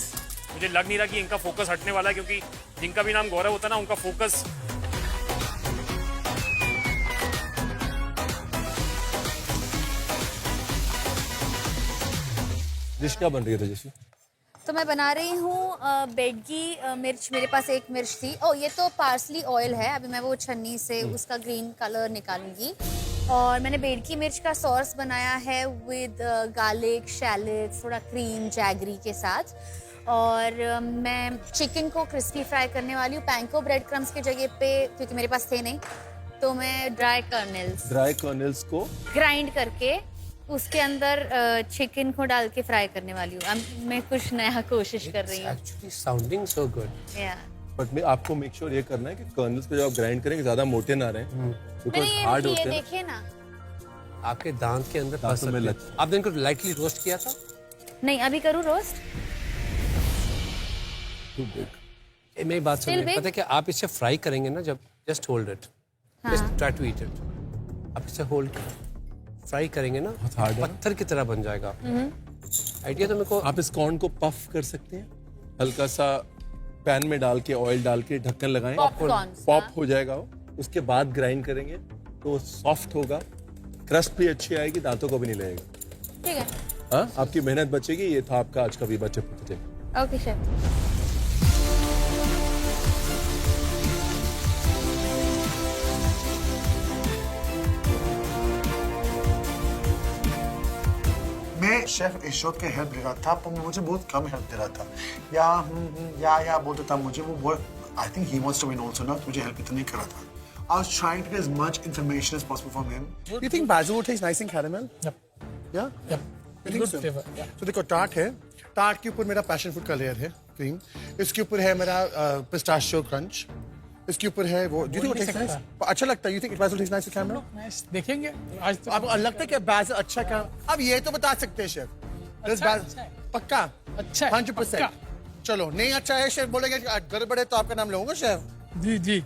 मुझे लग नहीं रहा कि इनका फोकस हटने वाला है, क्योंकि जिनका भी नाम गौरव होता है ना, उनका फोकस। डिश क्या बन रही है तेजस्वी? तो मैं बना रही हूँ बेडगी मिर्च। मेरे पास एक मिर्च थी। ओ, ये तो पार्सली ऑयल है। अभी मैं वो छन्नी से उसका ग्रीन कलर निकालूंगी। और मैंने बेडगी मिर्च का सॉस बनाया है विद गार्लिक, शैलेट, थोड़ा क्रीम, जैगरी के साथ। और मैं चिकन को क्रिस्पी फ्राई करने वाली हूँ। पैंको ब्रेड क्रम्स की जगह पे, क्योंकि मेरे पास थे नहीं, तो मैं ड्राई कर्नल्स को ग्राइंड करके उसके अंदर चिकन को डाल के फ्राई करने वाली हूँ। मैं कुछ नया कोशिश कर रही हूँ। Actually sounding so good. But मैं आपको मेक श्योर ये करना है कि कर्नल्स को जब आप ग्राइंड करेंगे ज्यादा मोटे ना रहें, बिकॉज़ हार्ड होते हैं। देखिए ना, आपके दांत के अंदर फंस में सकते हैं। आपने इनको लाइटली रोस्ट किया था? नहीं, अभी करूँ रोस्ट? मेरी बात सुनिए, पता है कि आप इसे फ्राई करेंगे ना, जब just hold it, just try to eat it. आप इसे होल्ड फ्राई करेंगे ना, पत्थर की तरह बन जाएगा। आइडिया तो मेरे को। आप इस कॉर्न को पफ कर सकते हैं, हल्का सा पैन में डाल के, ऑयल डाल के ढक्कन लगाएं, पॉप हो जाएगा वो। उसके बाद ग्राइंड करेंगे तो सॉफ्ट होगा, क्रस्ट भी अच्छी आएगी, दांतों को भी नहीं लगेगा। ठीक है। हाँ, आपकी मेहनत बचेगी। ये था आपका आज का वीबा टिप। Okay chef. मैं शेफ इशोक के हेल्प ले रहा था, पर मुझे बहुत कम हेल्प दे रहा था। या बोलता था मुझे वो बहुत। I think he wants to win also ना, मुझे हेल्प इतना नहीं कर रहा था। I was trying to get as much information as possible from him. Do you think basil would taste nice in caramel? Yep. Yeah? Yep. I think so. Flavor, yeah. तो देखो tart है, tart के ऊपर मेरा passion fruit का layer है, cream. इसके ऊपर है मेरा पिस्ताशियो क्रंच। इसके ऊपर है वो। Do you think it tastes nice? अच्छा लगता है? You think basil tastes nice in caramel? Nice. देखेंगे आज तो। आपको लगता है कि basil अच्छा क्या? अब ये तो बता सकते हैं शेफ। अच्छा पक्का? अच्छा 100%। चलो, नहीं अच्छा है शेफ बोलेंगे गड़बड़ है तो आपका नाम लूंगा शेफ। जी जी।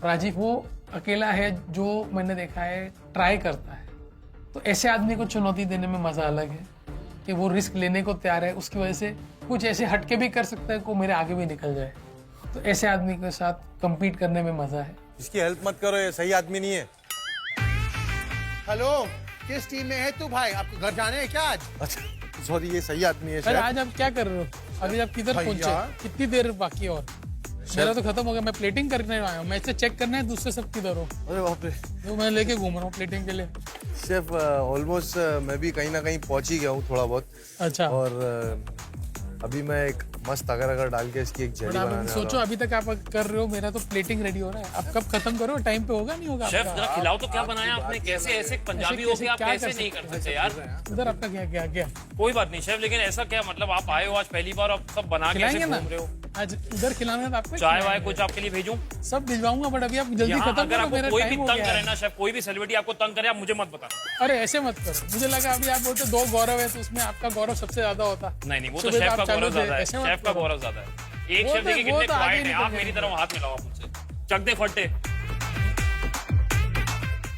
राजीव वो अकेला है जो मैंने देखा है ट्राई करता है, तो ऐसे आदमी को चुनौती देने में मजा अलग है कि वो रिस्क लेने को तैयार है। उसकी वजह से कुछ ऐसे हटके भी कर सकता है को मेरे आगे भी निकल जाए, तो ऐसे आदमी के साथ compete करने में मजा है। इसकी हेल्प मत करो, ये सही आदमी नहीं है। हेलो, किस टीम में है तू भाई? आपको घर जाने है क्या आज? अच्छा सॉरी, ये सही आदमी है। अरे आज आप क्या कर रहे हो? अभी आप किधर पहुंचे? कितनी देर बाकी है? और मेरा तो खत्म हो गया, मैं प्लेटिंग करने आया हूँ। मैं इसे चेक करना है दूसरे सब किधर हो। अरे बाप रे। तो मैं लेके घूम रहा हूँ प्लेटिंग के लिए। शेफ ऑलमोस्ट मैं भी कहीं ना कहीं पहुंच ही गया हूँ थोड़ा बहुत। अच्छा। और अभी मैं एक मस्त अगर डाल के इसकी एक जेली बनाने वाला सोचो अभी तक आप कर रहे हो, मेरा तो प्लेटिंग रेडी हो रहा है। आप कब खत्म करो, टाइम पे होगा नहीं होगा? शेफ जरा खिलाओ तो, क्या बनाया आपने? कैसे ऐसे पंजाबी हो गया, आप कैसे नहीं कर सकते यार? उधर आपका क्या कोई बात नहीं शेफ, लेकिन ऐसा क्या मतलब आप आए हो आज पहली बार, आप सब बना के ऐसे घूम रहे हो? आज उधर खिलाना है आपको। चाय वाय कुछ आपके लिए भेजूं? सब भिजवाऊंगा, बट अभी आप जल्दी खत्म अगर करो, आपको मेरा कोई भी टाइम हो तंग गया करे है। ना शेफ, कोई भी सेलिब्रिटी आपको तंग करे, आप मुझे मत बताना। अरे ऐसे मत करो, मुझे लगा अभी आप बोलते 2 गौरव है तो उसमें आपका गौरव सबसे ज्यादा होता। नहीं, वो तो शेफ का गौरव ज्यादा है, शेफ का गौरव ज्यादा है। एक शेफ देखिए कितने क्वाइट है, आप मेरी तरफ हाथ मिलाओ मुझसे, चक दे फटे।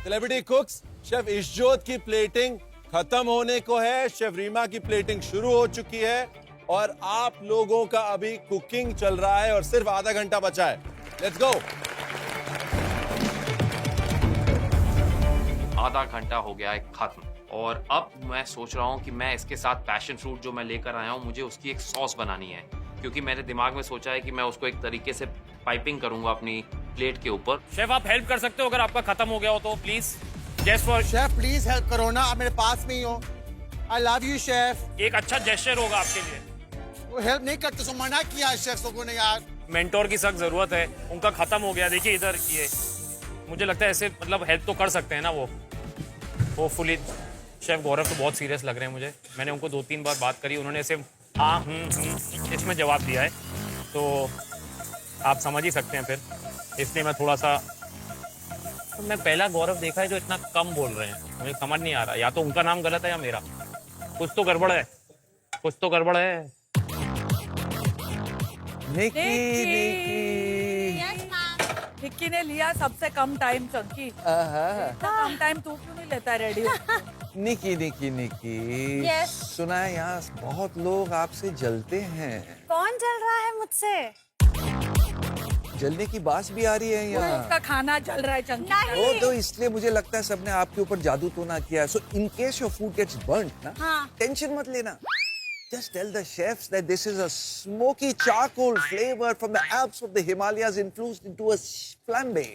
सेलिब्रिटी कुक्स, शेफ इशजोत की प्लेटिंग खत्म होने को है, शेफ रीमा की प्लेटिंग शुरू हो चुकी है और आप लोगों का अभी कुकिंग चल रहा है और सिर्फ आधा घंटा बचा है। Let's go. आधा घंटा हो गया है खत्म, और अब मैं सोच रहा हूँ कि मैं इसके साथ पैशन फ्रूट जो मैं लेकर आया हूँ, मुझे उसकी एक सॉस बनानी है, क्योंकि मैंने दिमाग में सोचा है कि मैं उसको एक तरीके से पाइपिंग करूंगा अपनी प्लेट के ऊपर। शेफ आप हेल्प कर सकते हो अगर आपका खत्म हो गया हो तो, please. Just for chef please help करो ना, आप मेरे पास में ही हो। I love you chef. एक अच्छा जेस्चर होगा आपके लिए। वो हेल्प नहीं करते, तो मना किया शेफ को ने यार। मेंटोर की सख्त जरूरत है, उनका खत्म हो गया। देखिए इधर ये, मुझे लगता है ऐसे मतलब हेल्प तो कर सकते हैं ना वो। होपफुली शेफ गौरव तो बहुत सीरियस लग रहे हैं मुझे, मैंने उनको 2-3 बार बात करी, उन्होंने ऐसे इसमें जवाब दिया है, तो आप समझ ही सकते हैं फिर, इसलिए मैं थोड़ा सा, तो मैं पहला गौरव देखा है जो इतना कम बोल रहे हैं, मुझे समझ नहीं आ रहा, या तो उनका नाम गलत है या मेरा, कुछ तो गड़बड़ है, कुछ तो गड़बड़ है। निक्की ने लिया सबसे कम टाइम चंकी। कम टाइम तू क्यों नहीं लेता रेडी? निकी Yes. सुना है यहाँ बहुत लोग आपसे जलते हैं। कौन चल रहा है मुझसे? जलने की बात भी आ रही है यहाँ। उसका खाना जल रहा है चंकी। नहीं। वो तो इसलिए मुझे लगता है सबने आपके ऊपर जादू तो ना किया। So in case your food gets burned ना, हाँ। टेंशन मत लेना। Just tell the chefs that this is a smoky charcoal flavor from the Alps of the Himalayas infused into a flambe.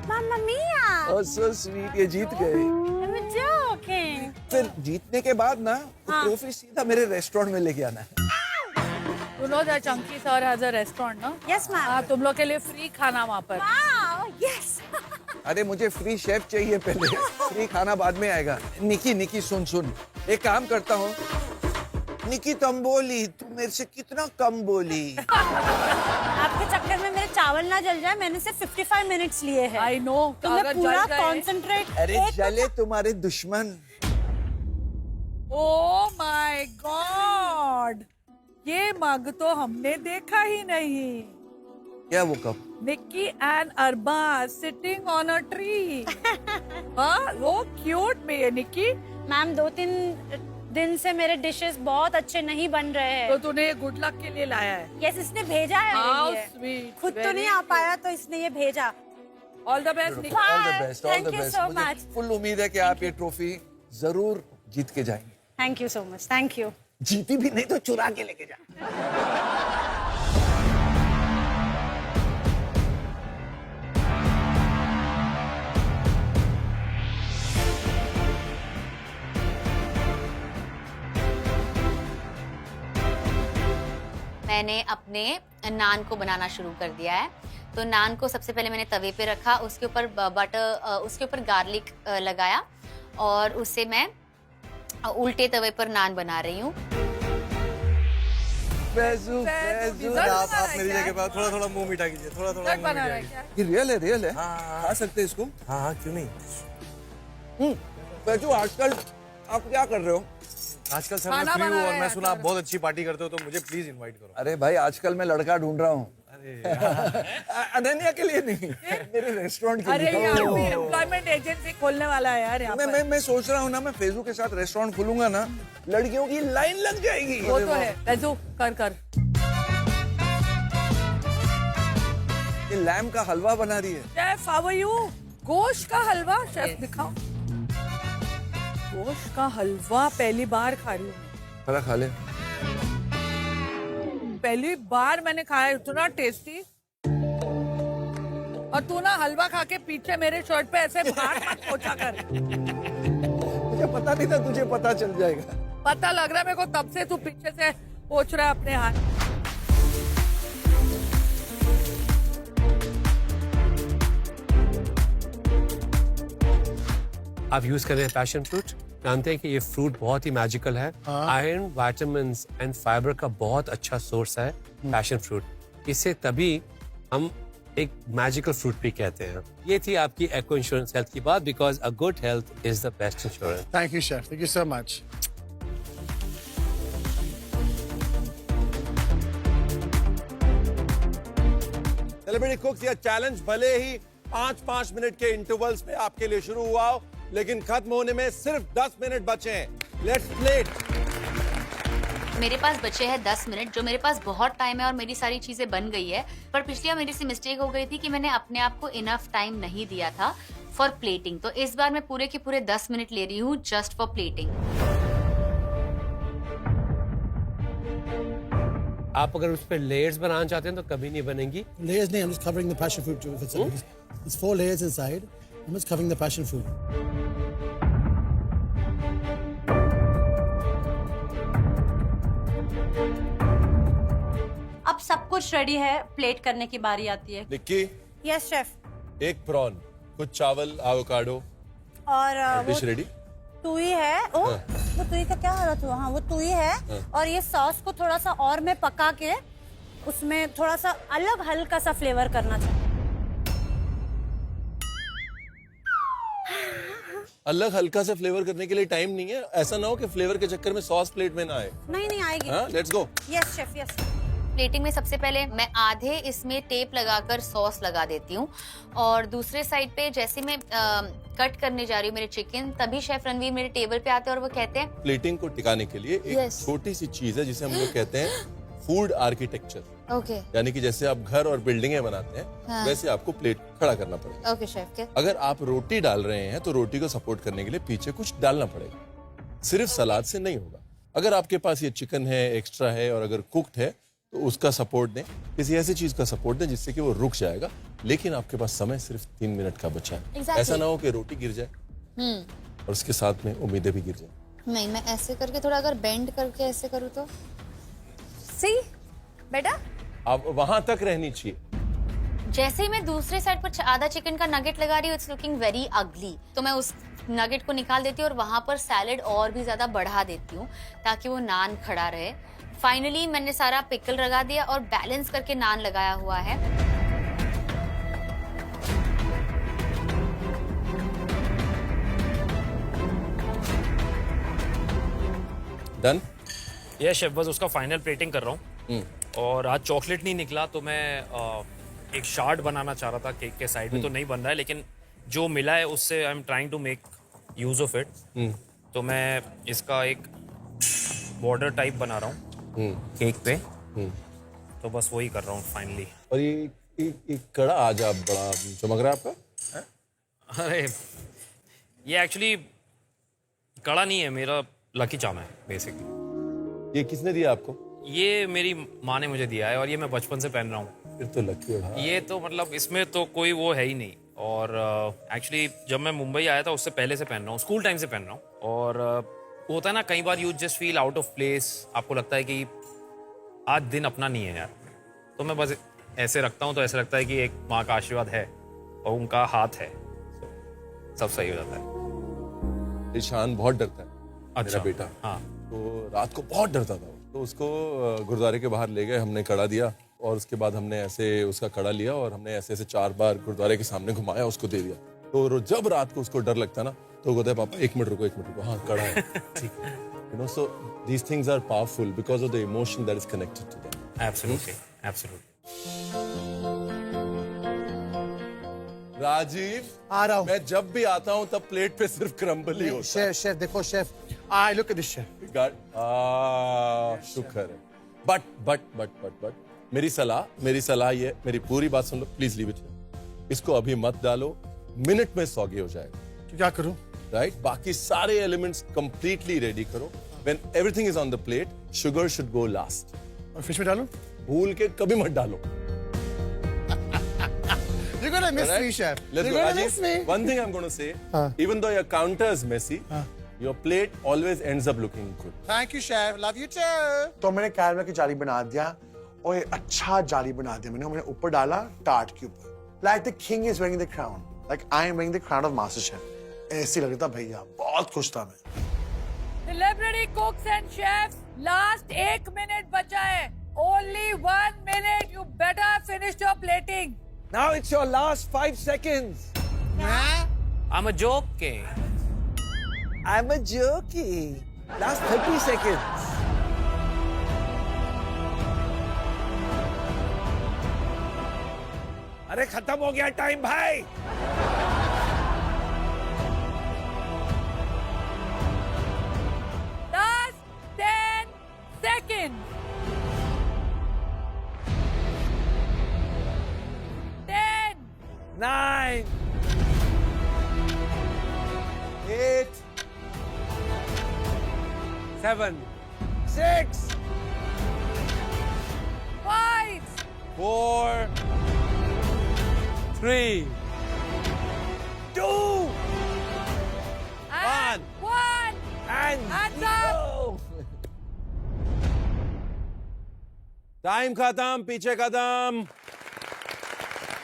Mamma mia! Oh, so sweet. ये जीत गए। I'm joking. फिर जीतने के बाद ना वो ट्रॉफी सीधा मेरे रेस्टोरेंट में लेके आना है। You know that Chunky sir has a restaurant, no? Yes, ma'am. हाँ, तुम लोग के लिए फ्री खाना वहाँ पर। Wow, yes. अरे मुझे फ्री शेफ चाहिए पहले, फ्री खाना बाद में आएगा। निकी सुन, एक काम करता हूँ। निकी तुम बोली, तू मेरे से कितना कम बोली। आपके चक्कर में मेरे चावल ना जल जाए, मैंने सिर्फ 55 मिनट्स लिए हैं। I know. तुम्हें अगर पूरा जल गए- कॉन्सेंट्रेट। अरे जले तुम्हारे दुश्मन। Oh my God! ये मग तो हमने देखा ही नहीं। क्या वो कब? Nikki and Arba sitting on a tree. हाँ, वो क्यूट में है निक्की। मैम 2-3 दिन से मेरे डिशेस बहुत अच्छे नहीं बन रहे हैं। तो तूने गुड लक के लिए लाया है। यस, इसने भेजा है How मेरे लिए। sweet, खुद तो very नहीं आ पाया तो इसने ये भेजा। All the best, Nikki. All the best, all Thank the you best। so मुझे much. फुल उम्मीद है कि आप ये ट्रॉफी जरूर जीत के जाएंगे। Thank you so much, thank you. जीती भी नहीं तो चुरा के लेके जा। मैंने अपने नान को बनाना शुरू कर दिया है। तो नान को सबसे पहले मैंने तवे पे रखा, उसके ऊपर बटर, उसके ऊपर गार्लिक लगाया और उससे मैं उल्टे तवे पर नान बना रही हूँ। आप मेरी जगह पर थोड़ा मुंह मीठा कीजिए, थोड़ा मुंह मीठा कीजिए। ये रियल है? खा सकते हैं इसको? हाँ क्यों नहीं। बैजू आजकल आप क्या कर रहे हो? आजकल सर मैं फ्री हूँ और मैं सुना आप बहुत अच्छी पार्टी करते हो, तो मुझे प्लीज इनवाइट करो। अरे भाई आजकल मैं लड़का ढूंढ रहा हूँ। अनन्या के लिए नहीं, मेरे रेस्टोरेंट के अरे लिए। यार, भी एम्प्लॉयमेंट एजेंसी खोलने वाला है यार यहाँ पर। मैं सोच रहा हूँ ना, मैं फेजू के साथ रेस्टोरेंट खोलूंगा ना, लड़कियों की लाइन लग जाएगी। वो तो है। फेजू कर। ये लैम का हलवा बना रही है। Chef how are you? गोश्त का हलवा शेफ दिखाओ। गोश्त का हलवा पहली बार खा रही हूँ। थोड़ा खा ले। पहली बार मैंने खाया, इतना टेस्टी। और तू ना हलवा खा के पीछे मेरे शर्ट पे ऐसे हाथ मत पोछा कर। मुझे पता नहीं था तुझे पता चल जाएगा। पता लग रहा है मेरे को तब से तू पीछे से पोछ रहा है अपने हाथ। आप यूज कर रहे हैं पैशन फ्रूट, जानते हैं कि ये फ्रूट बहुत ही मैजिकल है। आयरन, विटामिन्स एंड फाइबर का बहुत अच्छा सोर्स है पैशन फ्रूट। इसे तभी हम एक मैजिकल फ्रूट भी कहते हैं। ये थी आपकी एको इंश्योरेंस हेल्थ की बात, because a good health is the best insurance. Thank you chef, thank you so much. Celebrity कुक्स या चैलेंज भले ही 5-5 मिनट के इंटरवल्स में आपके लिए शुरू हुआ हो, लेकिन खत्म होने में सिर्फ 10 मिनट बचे हैं। Let's plate. मेरे पास बचे हैं 10 मिनट, जो मेरे पास बहुत टाइम है और मेरी सारी चीजें बन गई है। पर पिछली बार मेरी से मिस्टेक हो गई थी कि मैंने अपने आप को इनफ टाइम नहीं दिया था फॉर प्लेटिंग। तो इस बार मैं पूरे के पूरे 10 मिनट ले रही हूँ जस्ट फॉर प्लेटिंग। आप अगर उस पर लेयर्स बनाना चाहते हैं तो कभी नहीं बनेंगी। Layers नहीं, I'm just covering the passion fruit. It's 4 layers inside. I'm just covering the passion fruit. अब सब कुछ रेडी है, प्लेट करने की बारी आती है। Nikki, yes chef. एक प्रॉन, कुछ चावल, एवोकाडो, और डिश रेडी। तुई है। वो तुई का क्या हालत हुआ? हाँ, वो तुई है। और ये सॉस को थोड़ा सा और मैं पका के उसमें थोड़ा सा अलग हल्का सा फ्लेवर करना चाहती हूँ। अलग हल्का से फ्लेवर करने के लिए टाइम नहीं है। ऐसा ना हो कि फ्लेवर के चक्कर में सॉस प्लेट में ना आए। नहीं आएगी। हाँ, let's go. Yes chef, yes. Plating में सबसे पहले मैं आधे इसमें टेप लगाकर सॉस लगा देती हूँ, और दूसरे साइड पे जैसे मैं कट करने जा रही हूँ मेरे चिकन, तभी शेफ रणवीर मेरे टेबल पे आते हैं और वो कहते हैं प्लेटिंग को टिकाने के लिए एक छोटी सी चीज है जिसे हम लोग कहते हैं फूड आर्किटेक्चर। ओके यानी कि जैसे आप घर और बिल्डिंगें बनाते हैं, वैसे आपको प्लेट खड़ा करना पड़ेगा। Okay chef. अगर आप रोटी डाल रहे हैं तो रोटी को सपोर्ट करने के लिए पीछे कुछ डालना पड़ेगा, सिर्फ सलाद से नहीं होगा। अगर आपके पास ये चिकन है, एक्स्ट्रा है, और अगर कुक्ड है तो उसका सपोर्ट दें, किसी ऐसी चीज का सपोर्ट दें जिससे कि वो रुक जाएगा। लेकिन आपके पास समय सिर्फ 3 मिनट का बचा है। ऐसा ना हो कि रोटी गिर जाए और उसके साथ में उम्मीदें भी गिर जाए। नहीं, मैं ऐसे करके थोड़ा अगर बेंड करके ऐसे करूँ तो सी बेटा आप वहां तक रहनी चाहिए। जैसे ही मैं दूसरे साइड पर आधा चिकन का नगेट लगा रही हूँ, इट्स लुकिंग वेरी अगली, तो मैं उस नगेट को निकाल देती हूँ और वहां पर सैलेड और भी ज्यादा बढ़ा देती हूँ ताकि वो नान खड़ा रहे। फाइनली मैंने सारा पिकल लगा दिया और बैलेंस करके नान लगाया हुआ है। डन। ये शेफ बस उसका फाइनल प्लेटिंग कर रहा हूँ। और आज चॉकलेट नहीं निकला तो मैं एक शार्ट बनाना चाह रहा था केक के साइड में, तो नहीं बन रहा है, लेकिन जो मिला है उससे I am trying to make use of it. तो मैं इसका एक बॉर्डर टाइप बना रहा हूँ केक पे। तो बस वही कर रहा हूँ फाइनली। और ये कड़ा आज आप बड़ा चमक रहा है आपका। अरे ये एक्चुअली कड़ा नहीं है, मेरा लकी चार्म है बेसिकली। ये किसने दिया आपको? ये मेरी माँ ने मुझे दिया है और ये मैं बचपन से पहन रहा हूँ। फिर तो लकी हो। ये तो मतलब इसमें तो कोई वो है ही नहीं। और एक्चुअली जब मैं मुंबई आया था उससे पहले से पहन रहा हूँ, स्कूल टाइम से पहन रहा हूँ। और होता है ना कई बार you just feel out of place, आपको लगता है कि आज दिन अपना नहीं है यार, तो मैं बस ऐसे रखता हूँ, तो ऐसे लगता है कि एक माँ का आशीर्वाद है और उनका हाथ है, तो सब सही हो जाता है। ईशान बहुत डरता है। अच्छा, मेरा बेटा। हाँ। तो रात को बहुत डरता था, तो उसको गुरुद्वारे के बाहर ले गए, हमने कड़ा दिया और उसके बाद हमने ऐसे उसका कड़ा लिया और हमने ऐसे ऐसे 4 बार गुरुद्वारे के सामने घुमाया, उसको दे दिया। तो जब रात को उसको डर लगता ना तो कहता है पापा 1 मिनट रुको, हाँ कड़ा है। ठीक है। You know, so these things are powerful because of the emotion that is connected to them. Absolutely, absolutely. Rajiv, आ रहा हूँ। मैं जब भी आता हूँ तब प्लेट पे सिर्फ क्रम्बल ही होता है। शेफ देखो chef, I look at this chef. शुक्र है। बट मेरी सलाह ये, मेरी पूरी बात सुन लो प्लीज। Leave it. इसको अभी मत डालो, मिनट में सौगी हो जाएगा। तो क्या करूं? राइट, बाकी सारे एलिमेंट्स कंप्लीटली रेडी करो। When everything is on the plate, sugar should go last. और फिश में डालूं? भूल के कभी मत डालो। You're gonna gonna miss me, chef. Let's You're go, gonna miss Rajiv. me. One thing I'm going to say, even though your counter is messy, your plate always ends up looking good. Thank you, chef. Love you too. तो मैंने caramel की जाली बना दिया और ये अच्छा जाली बना दिया मैंने ऊपर डाला टार्ट के ऊपर. Like the king is wearing the crown. Like I am wearing the crown of Master Chef. ऐसी लग रहा था भैया, बहुत खुश था मैं. Celebrity cooks and chefs, last 1 minute बचा है. Only 1 minute. You better finish your plating. Now it's your last 5 seconds. I'm a joking. I'm a joking. Last 30 seconds. अरे खत्म हो गया टाइम भाई. Last 10 seconds. 10. 9. 8. 7. 6. 5. 4. 3. 2. And 1. And Hands up. Time खत्म, पीछे कदम.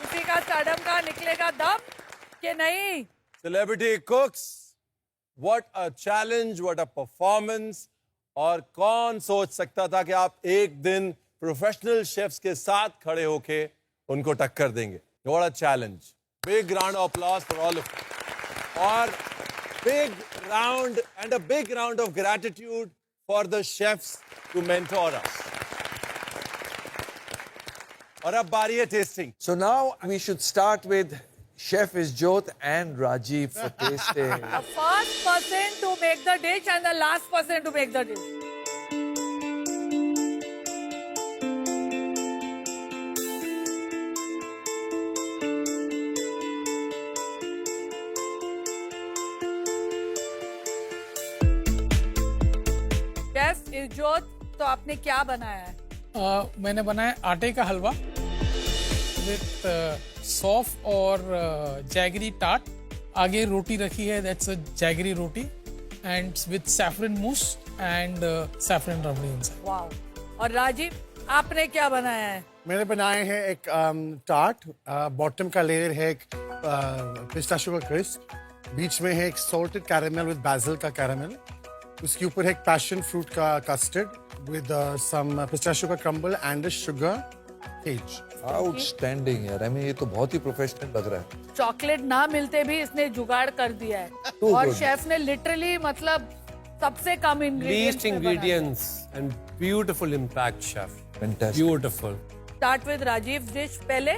किसी का सडम का निकलेगा दम कि नहीं? Celebrity cooks, what a challenge, what a performance. और कौन सोच सकता था कि आप एक दिन प्रोफेशनल शेफ्स के साथ खड़े होके उनको टक्कर देंगे. What a challenge. Big round of applause for all of you. और big round and a big round of gratitude for the chefs to mentor us. और अब बारी है tasting. So now we should start with Chef Isjot and Rajiv for tasting. The first person to make the dish and the last person to make the dish. Chef इजोत, तो आपने क्या बनाया है? मैंने बनाया आटे का हलवा विथ सौफ और जैगरी टाट. आगे रोटी रखी है, that's a jaggery roti and with saffron mousse and saffron rabri inside. Wow. और राजीव, आपने क्या बनाया है? मैंने बनाए हैं एक टार्ट. बॉटम का लेयर है एक पिस्ताशियो का क्रिस्प. बीच में है एक सॉल्टेड कैरामल विद बासिल का कैरामल. उसके ऊपर है एक पैशन फ्रूट का कस्टर्ड with some pistachio का crumble and a sugar cage. Outstanding यार. I mean ये तो बहुत ही प्रोफेशनल लग रहा है. चॉकलेट ना मिलते भी इसने जुगाड़ कर दिया है. और शेफ ने लिटरली मतलब सबसे कम Least ingredients and beautiful impact, chef. Fantastic. Beautiful. Start with Rajiv dish पहले.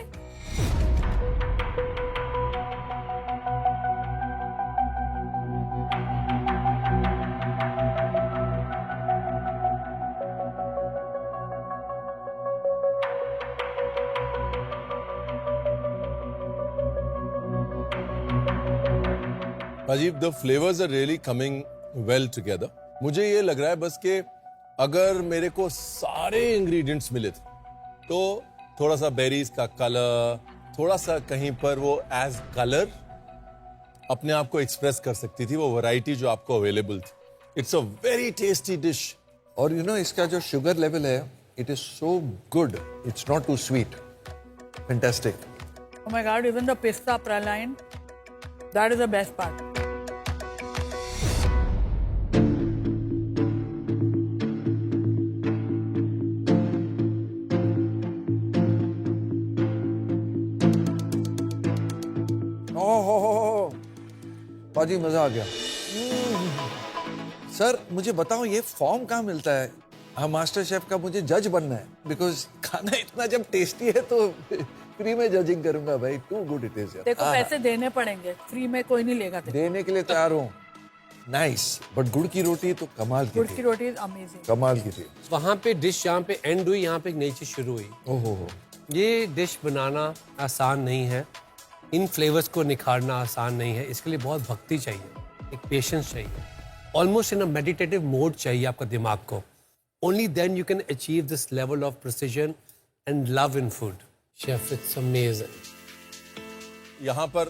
Rajiv, the flavors are really coming well together. मुझे ये लग रहा है बस कि अगर मेरे को सारे इंग्रेडिएंट्स मिले थे तो थोड़ा सा बेरीज का कलर, थोड़ा सा कहीं पर वो एज कलर अपने आप को एक्सप्रेस कर सकती थी, वो वैरायटी जो आपको अवेलेबल थी. It's a very tasty dish. और यू नो इसका जो शुगर लेवल है, it is so good. It's not too sweet. Fantastic. Oh my God, even the pista praline, that is the best part. बाजी मजा आ गया. Sir मुझे बताओ ये फॉर्म कहाँ मिलता है? हाँ, मास्टर शेफ का मुझे जज बनना है. बिकॉज खाना इतना जब टेस्टी है तो फ्री में जजिंग करूंगा भाई. Too good it is. देखो पैसे देने पड़ेंगे, फ्री में कोई नहीं लेगा. देने के लिए तैयार हूँ. नाइस. बट गुड़ की रोटी तो कमाल की. गुड़ की रोटी अमेजिंग. कमाल की थी. वहाँ पे डिश यहाँ पे एंड हुई, यहाँ पे एक नई चीज शुरू हुई. ओहो. ये डिश बनाना आसान नहीं है, इन फ्लेवर्स को निखारना आसान नहीं है. इसके लिए बहुत भक्ति चाहिए, एक पेशेंस चाहिए, almost in a meditative mode चाहिए आपका दिमाग को. Only then you can achieve this level of precision and love in food. Chef, it's amazing. यहाँ पर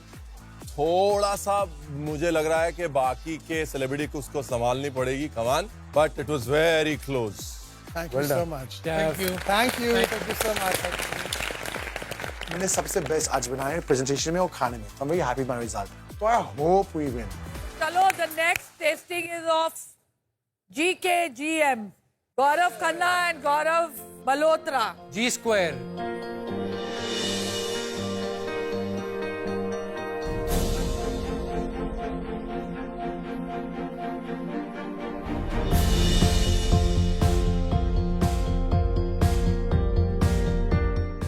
थोड़ा सा मुझे लग रहा है कि बाकी के सेलिब्रिटी को उसको संभालनी पड़ेगी, कमान, but it was very close. Thank you so much. Thank you. Thank you. Thank you so much. मैंने सबसे बेस्ट आज बनाया है प्रेजेंटेशन में और खाने में। I'm very happy with my result. So I hope we win. चलो, the next tasting is of GKGM. Gaurav Khanna and Gaurav Malhotra. G square.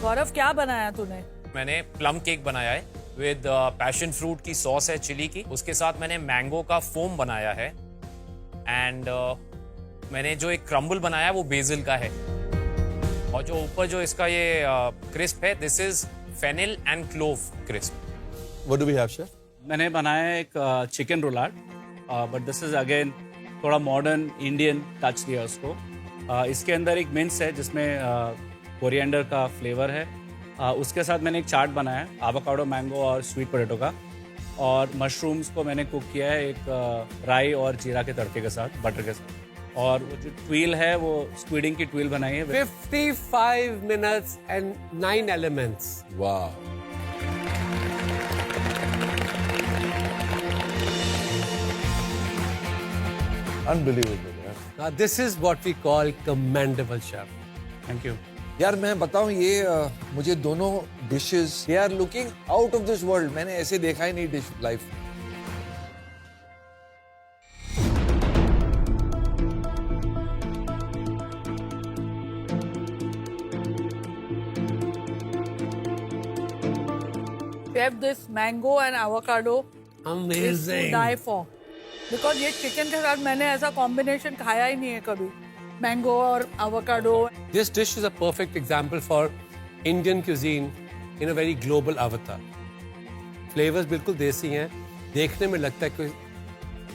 गौरव, क्या बनाया तूने? मैंने प्लम केक बनाया है विद पैशन फ्रूट की सॉस है चिली की, उसके साथ मैंने मैंगो का फोम बनाया है एंड मैंने जो एक क्रम्बल बनाया है वो बेसिल का है, और जो ऊपर जो इसका ये क्रिस्प है, this is fennel and clove crisp. What do we have, chef? मैंने बनाया है एक chicken roulade, but this is again थोड़ा मॉडर्न इंडियन टच दिया उसको। इसके अंदर एक मिंस है जिसमें कोरिएंडर का फ्लेवर है। उसके साथ मैंने एक चाट बनाया है एवोकाडो, मैंगो और स्वीट पोटैटो का, और मशरूम्स को मैंने कुक किया है एक राई और जीरा के तड़के के साथ, बटर के साथ, और वो जो ट्वील है वो स्क्विडिंग की ट्वील बनाई है। 55 minutes and 9 elements. Wow. Unbelievable. Now this is what we call commendable, chef. Thank you. यार मैं बताऊं, ये मुझे दोनों dishes they are looking out of this world. मैंने ऐसे देखा ही नहीं डिश लाइफ में। Chef, this mango and avocado is to Amazing. die for. Because ये चिकन के साथ मैंने ऐसा कॉम्बिनेशन खाया ही नहीं है कभी, मैंगो और avocado. This dish is a perfect example for Indian cuisine in a very global avatar. Flavors बिल्कुल देसी हैं, देखने में लगता है कोई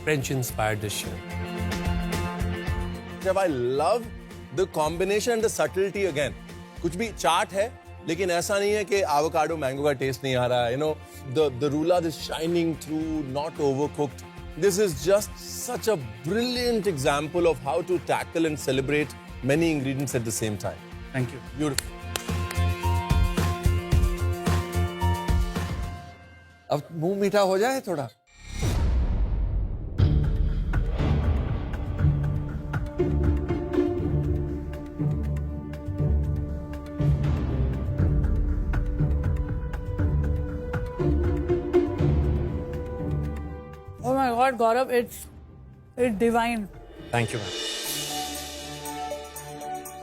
French inspired dish है. Chef, I love the combination and the subtlety again. कुछ भी चाट है, लेकिन ऐसा नहीं है कि avocado mango का टेस्ट नहीं आ रहा है. You know, the roulade is shining through, not overcooked. This is just such a brilliant example of how to tackle and celebrate many ingredients at the same time. Thank you. Beautiful. अब मुंह मीठा हो जाए थोड़ा। Oh my God, Gaurav, it's divine. Thank you ma'am.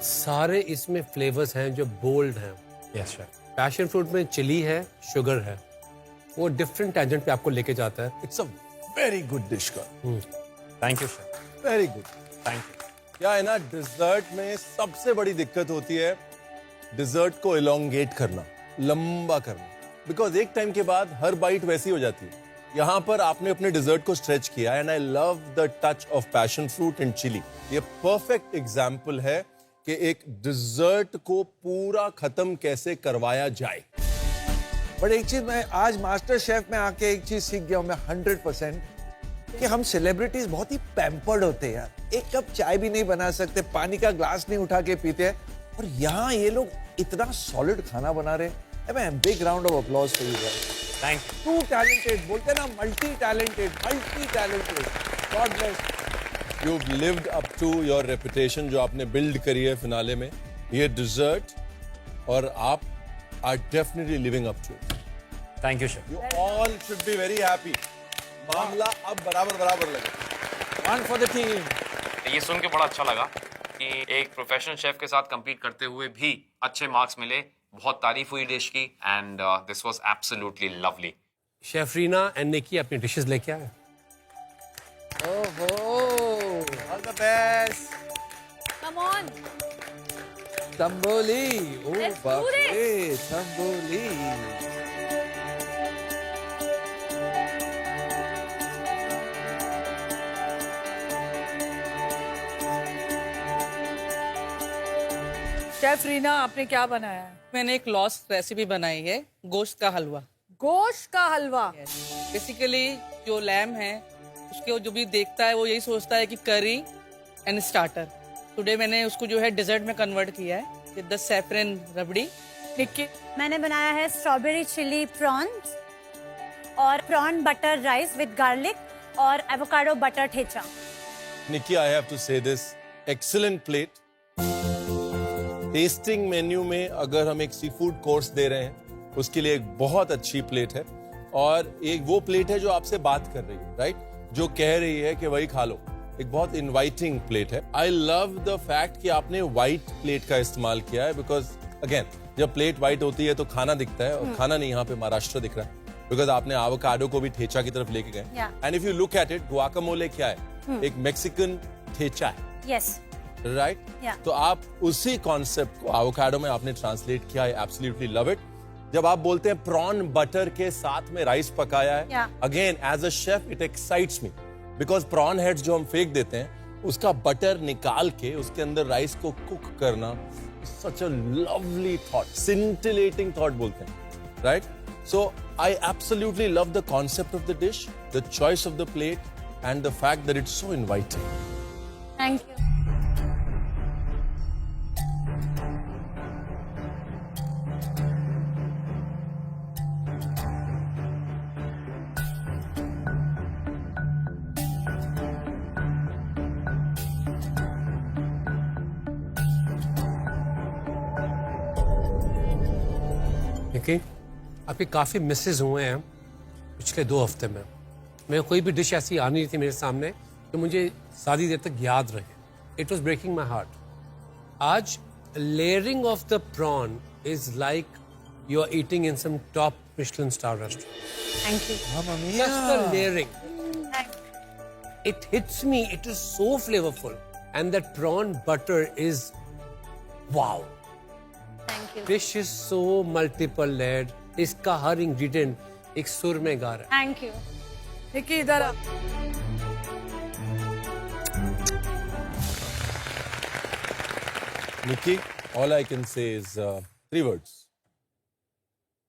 सारे इसमें flavours हैं जो बोल्ड हैं. Yes chef. पैशन फ्रूट में चिली है, शुगर है, वो डिफरेंट टेंजेंट पे आपको लेके जाता है. It's a very good dish का. Thank you chef. Very good. Thank you. क्या है ना, डिजर्ट में सबसे बड़ी दिक्कत होती है डिजर्ट को इलोंगेट करना, लंबा करना, बिकॉज एक टाइम के बाद हर बाइट वैसी हो जाती है. यहाँ पर आपने अपने डिजर्ट को स्ट्रेच किया, and I love the touch of passion fruit and chili. ये परफेक्ट एग्जाम्पल है कि एक डिजर्ट को पूरा खत्म कैसे करवाया जाए. बट एक चीज मैं आज मास्टर शेफ में आके एक चीज सीख गया हूं मैं 100%, कि हम सेलिब्रिटीज बहुत ही पैम्पर्ड होते हैं यार. एक कप चाय भी नहीं बना सकते, पानी का ग्लास नहीं उठा के पीते हैं, और यहाँ ये लोग इतना सॉलिड खाना बना रहे हैं. Big round of applause for you guys. Thank too talented, बोलते हैं ना, multi talented. God bless. You've lived up to your reputation जो आपने बिल्ड करी है फिनाले में. ये डिजर्ट और आप are definitely living up to it. Thank you chef. You all should be very happy. मामला अब बराबर लगे. One for the team. ये सुन के बड़ा अच्छा लगा कि एक प्रोफेशनल शेफ के साथ compete करते हुए भी अच्छे मार्क्स मिले. बहुत तारीफ हुई डिश की and this was absolutely lovely. Chef Reena and Nikki अपनी डिशेस लेके आए. All the best. Come on. Tamboli. Oh, Let's do बाप this. रे, Tamboli. शेफ रीना, आपने क्या बनाया है? मैंने एक लॉस्ट रेसिपी बनाई है, गोश्त का हलवा. गोश्त का हलवा। बेसिकली जो लैम है उसके जो भी देखता है वो यही सोचता है कि करी एंड स्टार्टर। टुडे मैंने उसको जो है डेजर्ट में कन्वर्ट किया है with the saffron rabri. Nikki, मैंने बनाया है स्ट्रॉबेरी चिली प्रॉन्स और prawn butter rice with garlic और avocado butter thecha. Nikki, I have to say this. Excellent plate. Tasting menu में अगर हम एक सी फूड कोर्स दे रहे हैं उसके लिए एक बहुत अच्छी प्लेट है, और एक वो प्लेट है जो आपसे बात कर रही है, राइट? जो कह रही है कि वही खा लो। एक बहुत इनवाइटिंग प्लेट है। आई लव द फैक्ट कि आपने व्हाइट प्लेट का इस्तेमाल किया है, बिकॉज अगेन जब प्लेट व्हाइट होती है तो खाना दिखता है, और खाना नहीं, यहाँ पे महाराष्ट्र दिख रहा है, बिकॉज आपने एवोकाडो को भी ठेचा की तरफ लेके गए। And if you look at it, guacamole क्या है? एक मेक्सिकन ठेचा है। Yes, right? तो आप उसी कॉन्सेप्ट को एवोकाडो में आपने ट्रांसलेट किया है। Absolutely love it. जब आप बोलते हैं प्रॉन बटर के साथ में राइस पकाया है, again as a chef it excites me, because prawn heads जो हम फेंक देते हैं उसका बटर निकाल के उसके अंदर राइस को कुक करना, such a lovely thought, scintillating thought बोलते हैं, right? So I absolutely love the concept of the dish, the choice of the plate and the fact that it's so inviting. Thank you. देखिए, आपके काफ़ी Mrs हुए हैं पिछले 2 हफ्ते में। मैं कोई भी डिश ऐसी आनी थी मेरे सामने तो मुझे सारी देर तक याद रहे। It was breaking my heart. आज layering of the prawn is like you are eating in some top Michelin star restaurant. Thank you. Just the layering. It hits me. It is so flavorful, and that prawn butter is wow. Thank you. Dish is so multiple layered. इसका हर ingredient एक सुर में गा रहा है। Thank you. Nikki इधर आ। Nikki, all I can say is 3 words.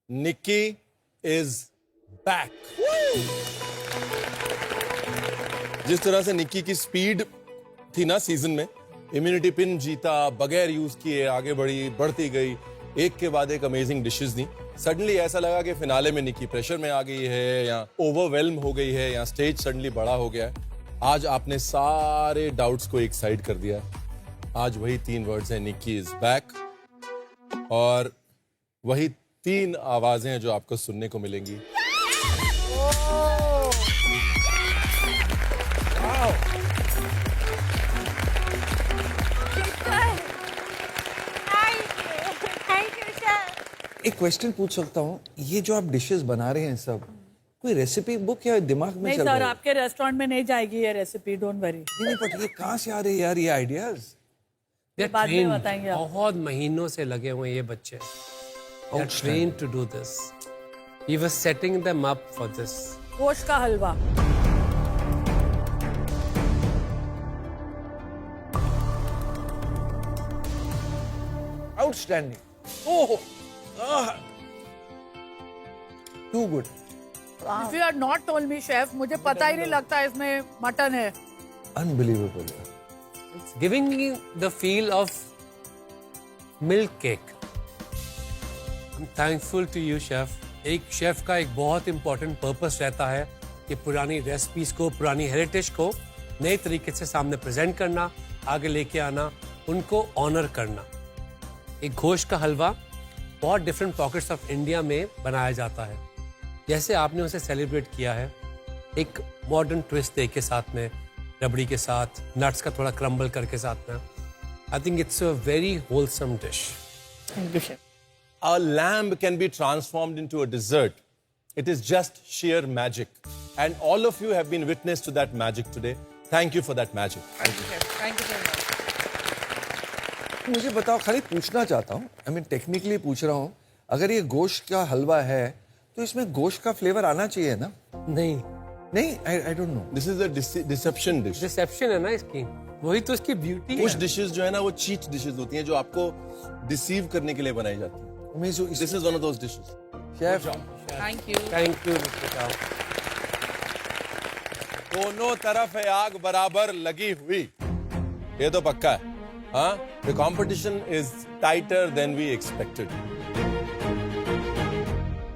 Nikki is back. जिस तरह से निक्की की स्पीड थी ना सीजन में, इम्यूनिटी पिन जीता, बगैर यूज किए आगे बढ़ी, बढ़ती गई, एक के बाद एक अमेजिंग डिशेस दी। सडनली ऐसा लगा कि फिनाले में निक्की प्रेशर में आ गई है, या ओवरवेल्म हो गई है, या स्टेज सडनली बड़ा हो गया है। आज आपने सारे डाउट्स को एक साइड कर दिया। आज वही 3 वर्ड्स हैं, निक्की इज बैक, और वही 3 आवाजें हैं जो आपको सुनने को मिलेंगी। एक क्वेश्चन पूछ सकता हूँ? ये जो आप डिशेस बना रहे हैं सब, कोई रेसिपी बुक या दिमाग में नहीं चल रहा सर, है? आपके रेस्टोरेंट में नहीं जाएगी ये रेसिपी, डोंट वरी। नहीं, बट ये कहाँ से आ रहे हैं यार ये आइडियाज? बाद में बताएंगे आप। बहुत महीनों से लगे हुए हैं ये बच्चे। They are trained to do this. He was setting them up for this. गोश्त का हलवा। Outstanding. Oh, too good. If you had not told me, chef, मुझे पता ही नहीं लगता इसमें मटन है। Unbelievable. It's giving me the feel of milk cake. I'm thankful to you, chef. एक शेफ का एक बहुत इंपॉर्टेंट पर्पस रहता है कि पुरानी रेसिपीज को, पुरानी हेरिटेज को नए तरीके से सामने प्रेजेंट करना, आगे लेके आना, उनको ऑनर करना। एक गोश्त का हलवा बहुत डिफरेंट पॉकेट्स ऑफ इंडिया में बनाया जाता है। जैसे आपने उसे सेलिब्रेट किया है एक मॉडर्न ट्विस्ट दे के साथ में, रबड़ी के साथ, नट्स का थोड़ा क्रम्बल करके साथ में, I think it's a very wholesome dish. Thank you chef. A lamb can be transformed into a dessert. It is just sheer magic. And all of you have been witness to that magic today. Thank you for that magic. Thank you. मुझे बताओ, खाली पूछना चाहता हूँ, I mean technically पूछ रहा हूँ, अगर ये गोश्त का हलवा है तो इसमें गोश्त का फ्लेवर आना चाहिए ना? नहीं नहीं, I don't know. This is a deception dish. Deception है ना इसकी, वही तो इसकी ब्यूटी है। कुछ डिशेस जो है ना वो चीट डिशेस होती हैं जो आपको डिसीव करने के लिए बनाई जाती हैं। This is one of those dishes. Chef thank you. Thank you Nikita. दोनों तरफ है आग बराबर लगी हुई, ये तो पक्का है। हाँ, the competition is tighter than we expected.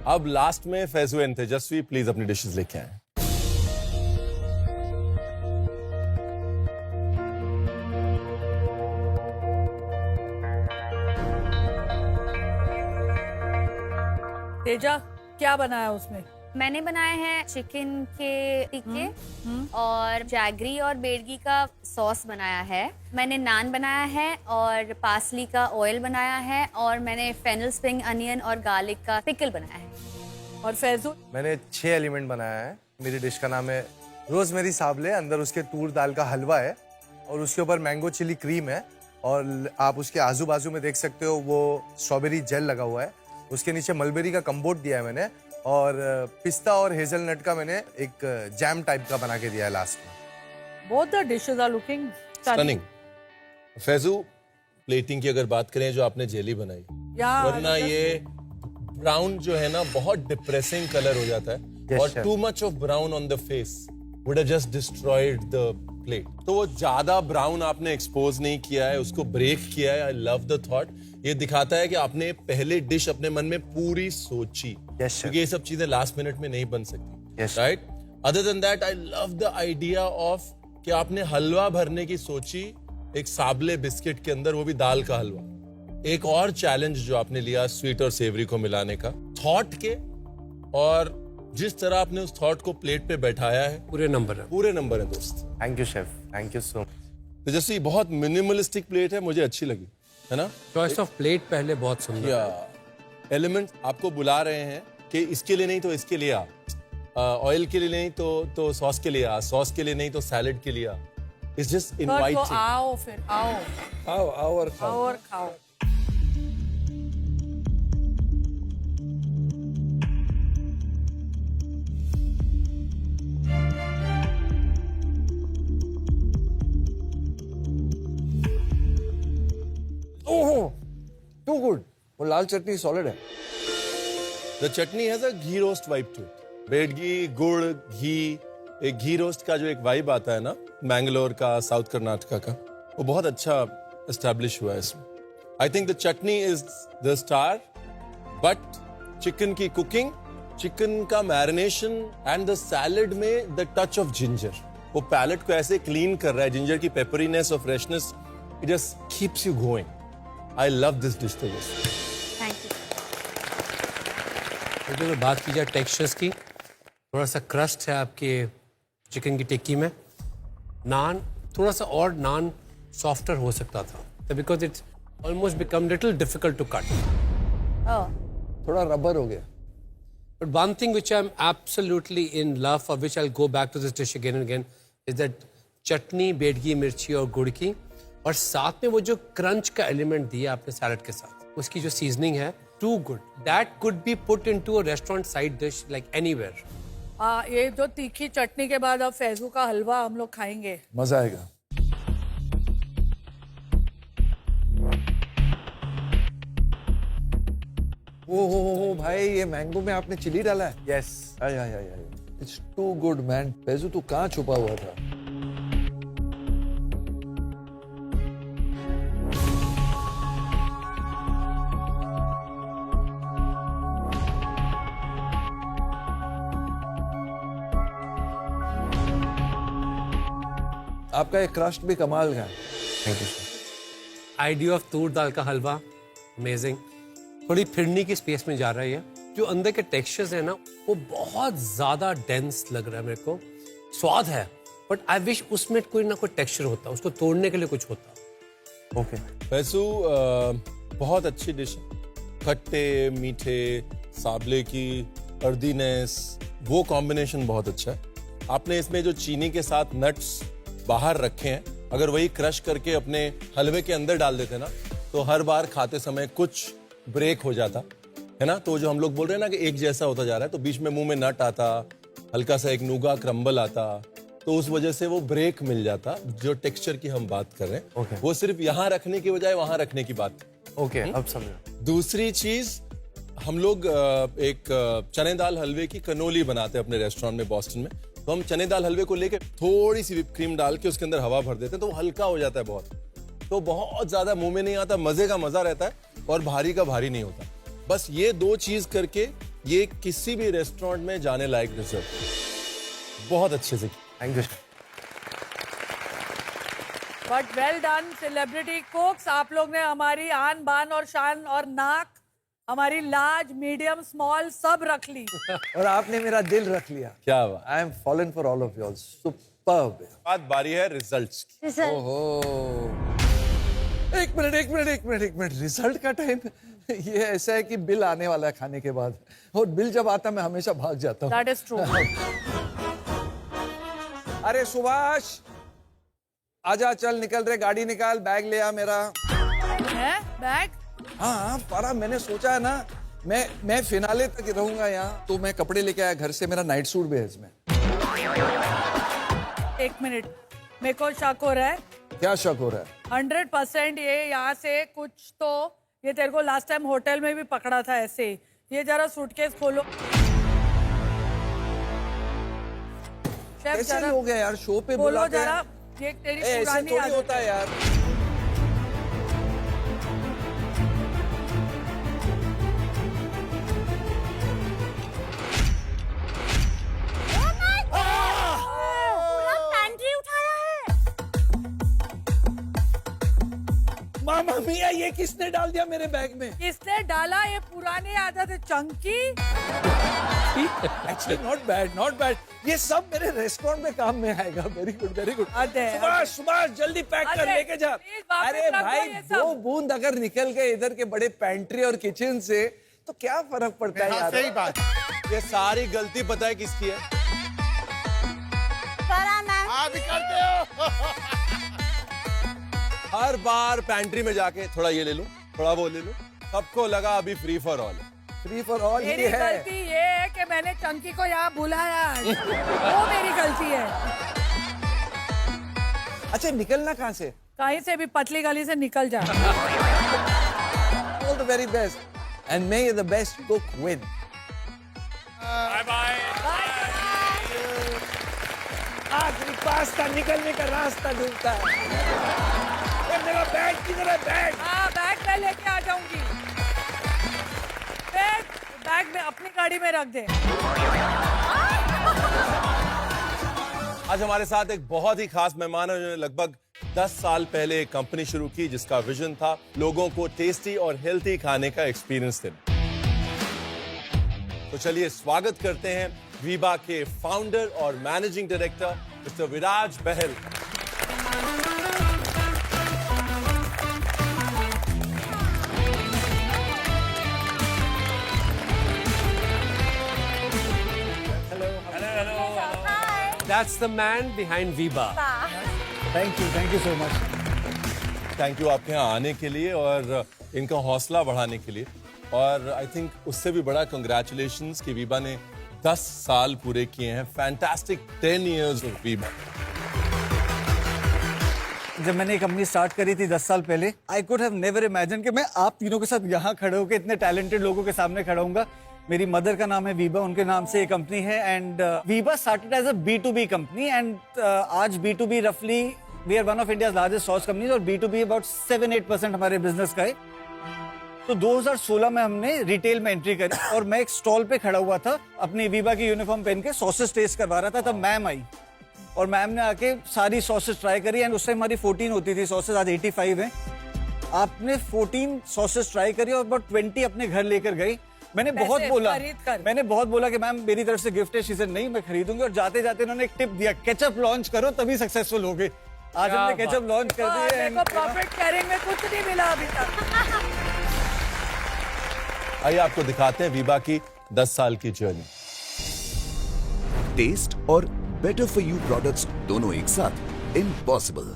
अब लास्ट में फैजू एंड तेजस्वी प्लीज अपनी डिशेस लेके आए। तेजा, क्या बनाया उसमें? मैंने बनाए हैं चिकन के टिक्के और जैगरी और बेडगी का सॉस बनाया है। मैंने नान बनाया है और पासली का ऑयल बनाया है और मैंने फेनल स्प्रिंग अनियन और गार्लिक का पिकल बनाया है। और फैजू? मैंने 6 एलिमेंट बनाया है। मेरी डिश का नाम है रोजमेरी साबले, अंदर उसके तूर दाल का हलवा है और उसके ऊपर मैंगो चिली क्रीम है और आप उसके आजू बाजू में देख सकते हो वो स्ट्रॉबेरी जेल लगा हुआ है। उसके नीचे मलबेरी का कंपोट दिया है मैंने और पिस्ता और हेजलनट का मैंने एक जैम टाइप का बना के दिया है लास्ट में। Both the dishes are looking stunning. Faizu, plating की अगर बात करें जो आपने जेली बनाई, वरना ये ब्राउन जो है ना बहुत डिप्रेसिंग कलर हो जाता है और too much of brown on the face would have just destroyed the plate. तो वो ज्यादा ब्राउन आपने एक्सपोज नहीं किया है, उसको ब्रेक किया है। आई लव द थॉट। ये दिखाता है कि आपने पहले डिश अपने मन में पूरी सोची, क्योंकि ये सब चीजें लास्ट मिनट में नहीं बन सकती, right? Other than that I love the idea of कि आपने हलवा भरने की सोची एक साबले बिस्किट के अंदर, वो भी दाल का हलवा। एक और चैलेंज जो आपने लिया स्वीट और सेवरी को मिलाने का, थॉट के, और जिस तरह आपने उस थॉट को प्लेट पे बैठाया है, पूरे नंबर है, पूरे नंबर है दोस्त। Thank you chef, thank you so much. तो जैसे बहुत मिनिमलिस्टिक प्लेट है, मुझे अच्छी लगी, है ना? चॉइस ऑफ प्लेट पहले बहुत सुंदर। या एलिमेंट आपको बुला रहे हैं कि इसके लिए नहीं तो इसके लिए आ, ऑयल के लिए नहीं तो सॉस के लिए आ, सॉस के लिए नहीं तो सैलेड के लिए आ। It's just inviting. आओ फिर आओ आओ आओ और खाओ। और खाओ। ओहो, टू गुड। वो लाल चटनी सॉलिड है। The chutney has a ghee roast vibe to it. Byadgi, गुड़, घी, एक घी रोस्ट का जो एक वाइब आता है ना, मैंगलोर का, साउथ कर्नाटका का, वो बहुत अच्छा एस्टैब्लिश हुआ है इसमें। I think the chutney is the star, but chicken की कुकिंग, चिकन का मैरिनेशन एंड द सैलेड में द टच ऑफ जिंजर, वो पैलेट को ऐसे क्लीन कर रहा है। जिंजर की पेपरीनेस और freshness, it just keeps you going. I love this dish. Thank you. तो बात की जाए टेक्सचर्स की, थोड़ा सा क्रस्ट है आपके चिकन की टिक्की में। नान थोड़ा सा और नान सॉफ्टर हो सकता था, because it's almost become little difficult to cut. थोड़ा रबर हो गया। But one thing which I'm absolutely in love, for which I'll go back to this dish again and again, is that चटनी, बेडगी मिर्ची और गुड़ की, और साथ में वो जो क्रंच का एलिमेंट दिया आपने सैलड के साथ, उसकी जो सीजनिंग है, too good. That could be put into a restaurant side dish like anywhere. ये जो तीखी चटनी के बाद अब फैजू का हलवा हम लोग खाएंगे, मजा आएगा। ओ भाई, ये मैंगो में आपने चिली डाला है? Yes. It's too good man. Faizu तू कहाँ छुपा हुआ था? आपका ये क्रस्ट भी कमाल का है। Thank you. आइडिया ऑफ तूर दाल का हलवा अमेजिंग। थोड़ी फिरनी की स्पेस में जा रहा है ये। जो अंदर के टेक्सचर्स है ना, वो बहुत ज्यादा डेंस लग रहा है मेरे को। स्वाद है, बट आई विश उसमें कोई ना कोई टेक्सचर होता, उसको तोड़ने के लिए कुछ होता। ओके वैसू, बहुत अच्छी डिश है। खट्टे मीठे साबले की अर्दीनेस, वो कॉम्बिनेशन बहुत अच्छा है। आपने इसमें जो चीनी के साथ नट्स बाहर रखे हैं, अगर वही क्रश करके अपने हलवे के अंदर डाल देते ना, तो हर बार खाते समय कुछ ब्रेक हो जाता है ना। तो जो हम लोग बोल रहे हैं ना कि एक जैसा होता जा रहा है, तो बीच में मुंह में नट आता, हल्का सा एक नूगा क्रम्बल आता, तो उस वजह से वो ब्रेक मिल जाता। जो टेक्सचर की हम बात कर रहे हैं, वो सिर्फ यहाँ रखने की बजाय वहां रखने की बात। ओके, अब समझो। दूसरी चीज, हम लोग एक चने दाल हलवे की कनोली बनाते हैं अपने रेस्टोरेंट में बॉस्टन में। तो हम चने दाल हलवे को लेके थोड़ी सी व्हिप क्रीम डाल के उसके अंदर हवा भर देते हैं, तो वो हल्का हो जाता है बहुत, तो बहुत ज्यादा मुंह में नहीं आता, मजे का मजा रहता है और भारी का भारी नहीं होता। बस ये 2 चीज करके ये किसी भी रेस्टोरेंट में जाने लायक डिजर्व बहुत अच्छे से। Thank you. But well done celebrity कुक्स, आप लोग ने हमारी आन बान और शान और नाक, हमारी लार्ज मीडियम स्मॉल सब रख ली। और आपने मेरा दिल रख लिया। क्या बात। I am fallen for all of you all. Superb. बात बारी है रिजल्ट्स की। ओहो, एक मिनट, रिजल्ट का टाइम। ये ऐसा है कि बिल आने वाला है खाने के बाद, और बिल जब आता मैं हमेशा भाग जाता हूँ। That is true. अरे सुभाष, आजा, चल निकल रहे, गाड़ी निकाल, बैग ले आ मेरा। है बैग? हाँ पारा, मैंने सोचा है ना, मैं फिनाले तक रहूंगा यहाँ, तो मैं कपड़े लेके आया घर से, मेरा नाइट सूट भी है इसमें। एक मिनट, मेरे को शक हो रहा है। क्या शक हो रहा है? 100% ये यहाँ से कुछ तो, ये तेरे को लास्ट टाइम होटल में भी पकड़ा था ऐसे। ये जरा सूटकेस खोलो। शेफ कैसे जरा लोग हैं यार, शो पे बोलो बुलाते जरा, हैं। ये तेरी ऐसे पुरानी थोड़ी आदत होता है यार। पूरा पैंट्री उठाया है। मामा मिया, ये किसने डाल दिया मेरे बैग में? किसने डाला? ये पुरानी आदत है चंकी। Actually not bad. ये सब मेरे रेस्टोरेंट में काम में आएगा। Very good. सुभाष जल्दी पैक कर, अरे, लेके जा। प्लीज वापस अरे रख दो भाई, ये सब। 2 बूंद अगर निकल गए इधर के बड़े पैंट्री और किचन से, तो क्या फर्क पड़ता है यार? सही बात। ये सारी गलती पता है किसकी है? आप भी करते हो। हर बार पैंट्री में जाके थोड़ा ये ले लूं, थोड़ा वो ले लूं, सबको लगा अभी फ्री फॉर ऑल है। फ्री फॉर ऑल मेरी ही है। गलती ये है कि मैंने चंकी को यहाँ बुलाया। वो मेरी गलती है। अच्छा, निकलना कहाँ से? कहीं से भी पतली गली से निकल जा। All the very best and may the best cook win. Bye bye. आखिरी पास्ता निकलने का रास्ता ढूंढता है। ये मेरा बैग किधर है? बैग। हाँ, बैग मैं लेके आ जाऊंगी। बैग में अपनी गाड़ी में रख दे। आज हमारे साथ एक बहुत ही खास मेहमान है, जिन्होंने लगभग 10 साल पहले एक कंपनी शुरू की जिसका विजन था लोगों को टेस्टी और हेल्थी खाने का एक्सपीरियंस देना। तो चलिए स्वागत करते हैं वीबा के फाउंडर और managing director mister Viraj Bahl. That's the man behind Viba. Thank you so much. Thank you आपके यहाँ आने के लिए और इनका हौसला बढ़ाने के लिए, और आई थिंक उससे भी बड़ा कंग्रेचुलेशंस कि वीबा ने 10 साल पूरे किए हैं। Fantastic 10 years of Veeba. जब मैंने ये कंपनी स्टार्ट करी थी 10 साल पहले, I could have never imagine कि मैं आप तीनों के साथ यहाँ खड़े होकर इतने टैलेंटेड लोगों के सामने खड़ा हूँगा। मेरी मदर का नाम है वीबा, उनके नाम से ये कंपनी है, and Viba started as a B2B company, and आज B2B रफली we are one of India's largest sauce companies, और B2B अबाउट 7-8% हमारे बिजनेस का है। तो 2016 में हमने रिटेल में एंट्री करी, और मैं एक स्टॉल पे खड़ा हुआ था अपनी वीबा की यूनिफॉर्म पहन के, सॉसेस टेस्ट करवा रहा था। तब मैम आई और मैम ने आके सारी सॉसेस ट्राई करी, एंड उससे हमारी 14 होती थी सॉसेस, आज 85 है। आपने 14 सॉसेस ट्राई करी और अबाउट 20 अपने घर लेकर गई। मैंने बहुत बोला कि मैम मेरी तरफ से गिफ्ट है। शी सेड नहीं, मैं खरीदूंगी। और जाते जाते उन्होंने एक टिप दिया, केचप लॉन्च करो तभी सक्सेसफुल होगे। आज हमने केचप लॉन्च कर दी है। प्रॉफिट शेयरिंग में कुछ नहीं मिला अभी तक। आइए आपको दिखाते हैं वीबा की 10 साल की जर्नी। टेस्ट और बेटर फॉर यू प्रोडक्ट्स दोनों एक साथ इम्पॉसिबल,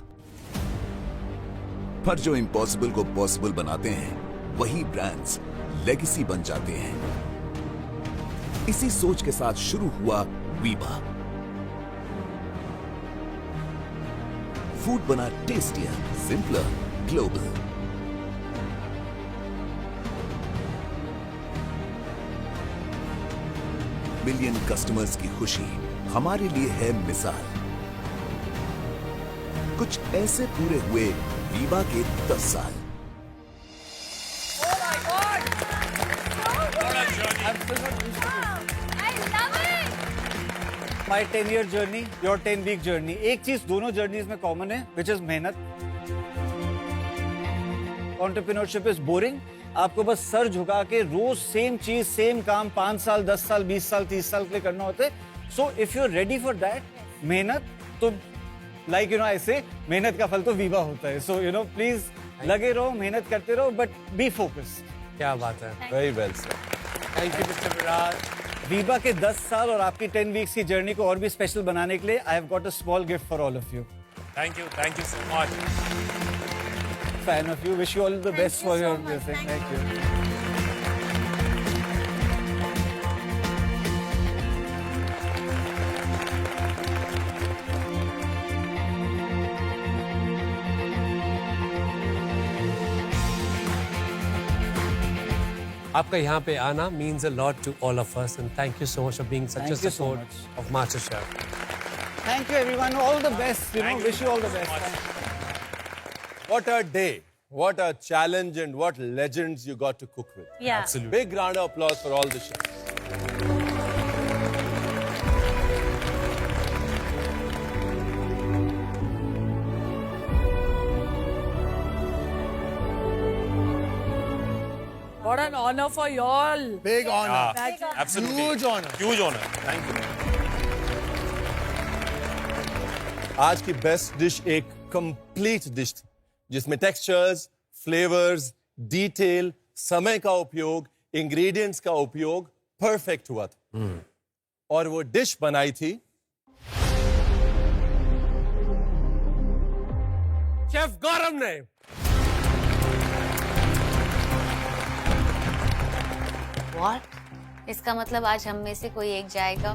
पर जो इम्पॉसिबल को पॉसिबल बनाते हैं वही ब्रांड्स लेगेसी बन जाते हैं। इसी सोच के साथ शुरू हुआ वीबा। फूड बना tastier, simpler, global. 1 million customers की खुशी हमारे लिए है मिसाल। कुछ ऐसे पूरे हुए वीबा के 10 साल। My 10-year journey, your 10-week journey. एक चीज दोनों जर्नीज में कॉमन है, which is मेहनत। Entrepreneurship is boring. आपको बस सर झुका के रोज सेम चीज, सेम काम 5 साल, 10 साल, 20 साल, 30 साल के लिए करना होता है। So if you're ready for that, मेहनत तो like ऐसे मेहनत का फल तो वीबा होता है। So please लगे रहो, मेहनत करते रहो, but be focused. क्या बात है। Very well said. Thank you, Mr. Virat. Veeba के 10 साल और आपकी 10 वीक्स की जर्नी को और भी स्पेशल बनाने के लिए I have got a small gift for all of you. Thank you so much. Fan of you, wish you all the best for your music. Thank you. आपका यहाँ पे आना means a lot to all of us and thank you so much for being such Thank a you so support much. of MasterChef. Thank you everyone, all the best. Wish you all the best. What a day. What a challenge and what legends you got to cook with. Yeah. Absolutely. Big round of applause for all the chefs. What an honor for y'all. Big honor. Absolutely. Huge honor. Huge honor. Thank you. आज की best dish एक complete dish थी जिसमें textures, flavours, detail, समय का उपयोग, ingredients का उपयोग परफेक्ट हुआ था। और वो डिश बनाई थी शेफ गौरव ने। What? इसका मतलब आज हम में से कोई एक जाएगा।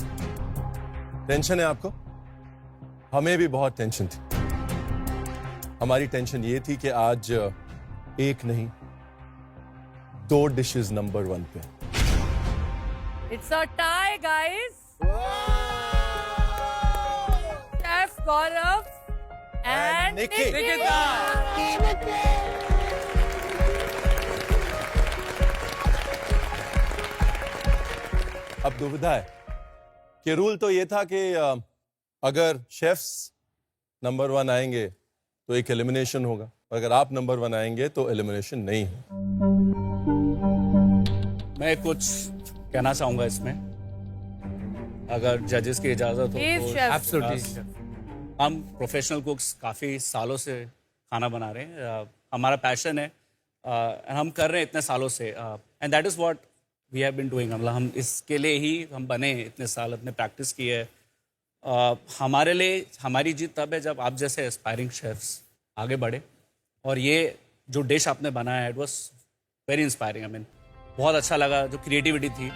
टेंशन है आपको? हमें भी बहुत टेंशन थी। हमारी टेंशन ये थी कि आज एक नहीं 2 डिशेस नंबर 1 पे। It's a tie, guys. Chef Gaurav and Nikita. अब दुविधा है कि रूल तो ये था कि अगर शेफ्स नंबर 1 आएंगे तो एक एलिमिनेशन होगा, अगर आप नंबर 1 आएंगे तो एलिमिनेशन नहीं है। मैं कुछ कहना चाहूंगा इसमें, अगर जजेस की इजाजत हो तो। Absolutely. हम प्रोफेशनल कुक्स काफ़ी सालों से खाना बना रहे हैं, हमारा पैशन है, हम कर रहे हैं इतने सालों से, and that is what we have been doing. मतलब हम इसके लिए ही हम बने, इतने साल अपने प्रैक्टिस की है। हमारे लिए हमारी जीत तब है जब आप जैसे एस्पायरिंग शेफ्स आगे बढ़े, और ये जो डिश आपने बनाया है it was very inspiring. I mean बहुत अच्छा लगा, जो क्रिएटिविटी थी।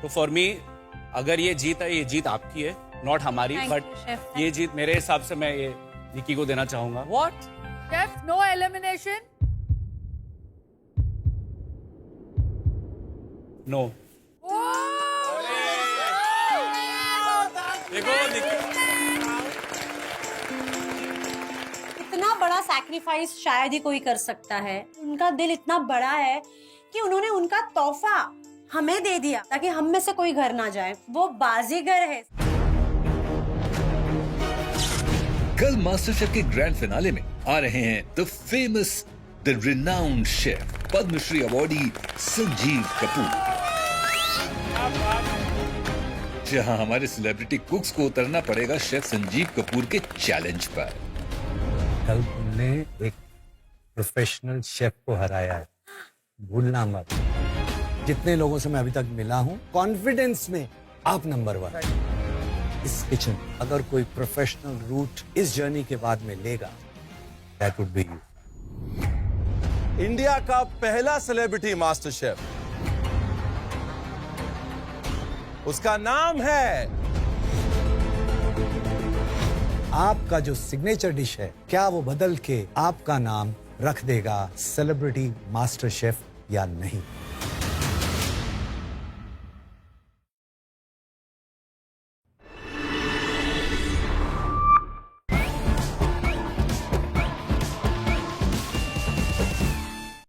तो फॉर मी अगर ये जीत है, ये जीत आपकी है, नॉट हमारी, बट ये जीत मेरे हिसाब से मैं ये निकी को देना चाहूंगा। What? Chef, no elimination? No. इतना बड़ा सैक्रिफाइस शायद ही कोई कर सकता है। उनका दिल इतना बड़ा है कि उन्होंने उनका तोहफा हमें दे दिया ताकि हम में से कोई घर ना जाए। वो बाजीगर है। कल मास्टरशेफ के ग्रैंड फिनाले में आ रहे हैं the famous, the renowned chef, Padmashri awardee Sanjeev Kapoor, जहां हमारे सेलिब्रिटी कुक्स को उतरना पड़ेगा शेफ संजीव कपूर के चैलेंज पर। कल तुमने एक प्रोफेशनल शेफ को हराया है, भूलना मत। जितने लोगों से मैं अभी तक मिला हूं, कॉन्फिडेंस में आप नंबर 1। इस किचन अगर कोई प्रोफेशनल रूट इस जर्नी के बाद में लेगा, that would be you. India का पहला सेलिब्रिटी मास्टर शेफ, उसका नाम है, आपका जो सिग्नेचर डिश है, क्या वो बदल के आपका नाम रख देगा सेलिब्रिटी मास्टर शेफ या नहीं?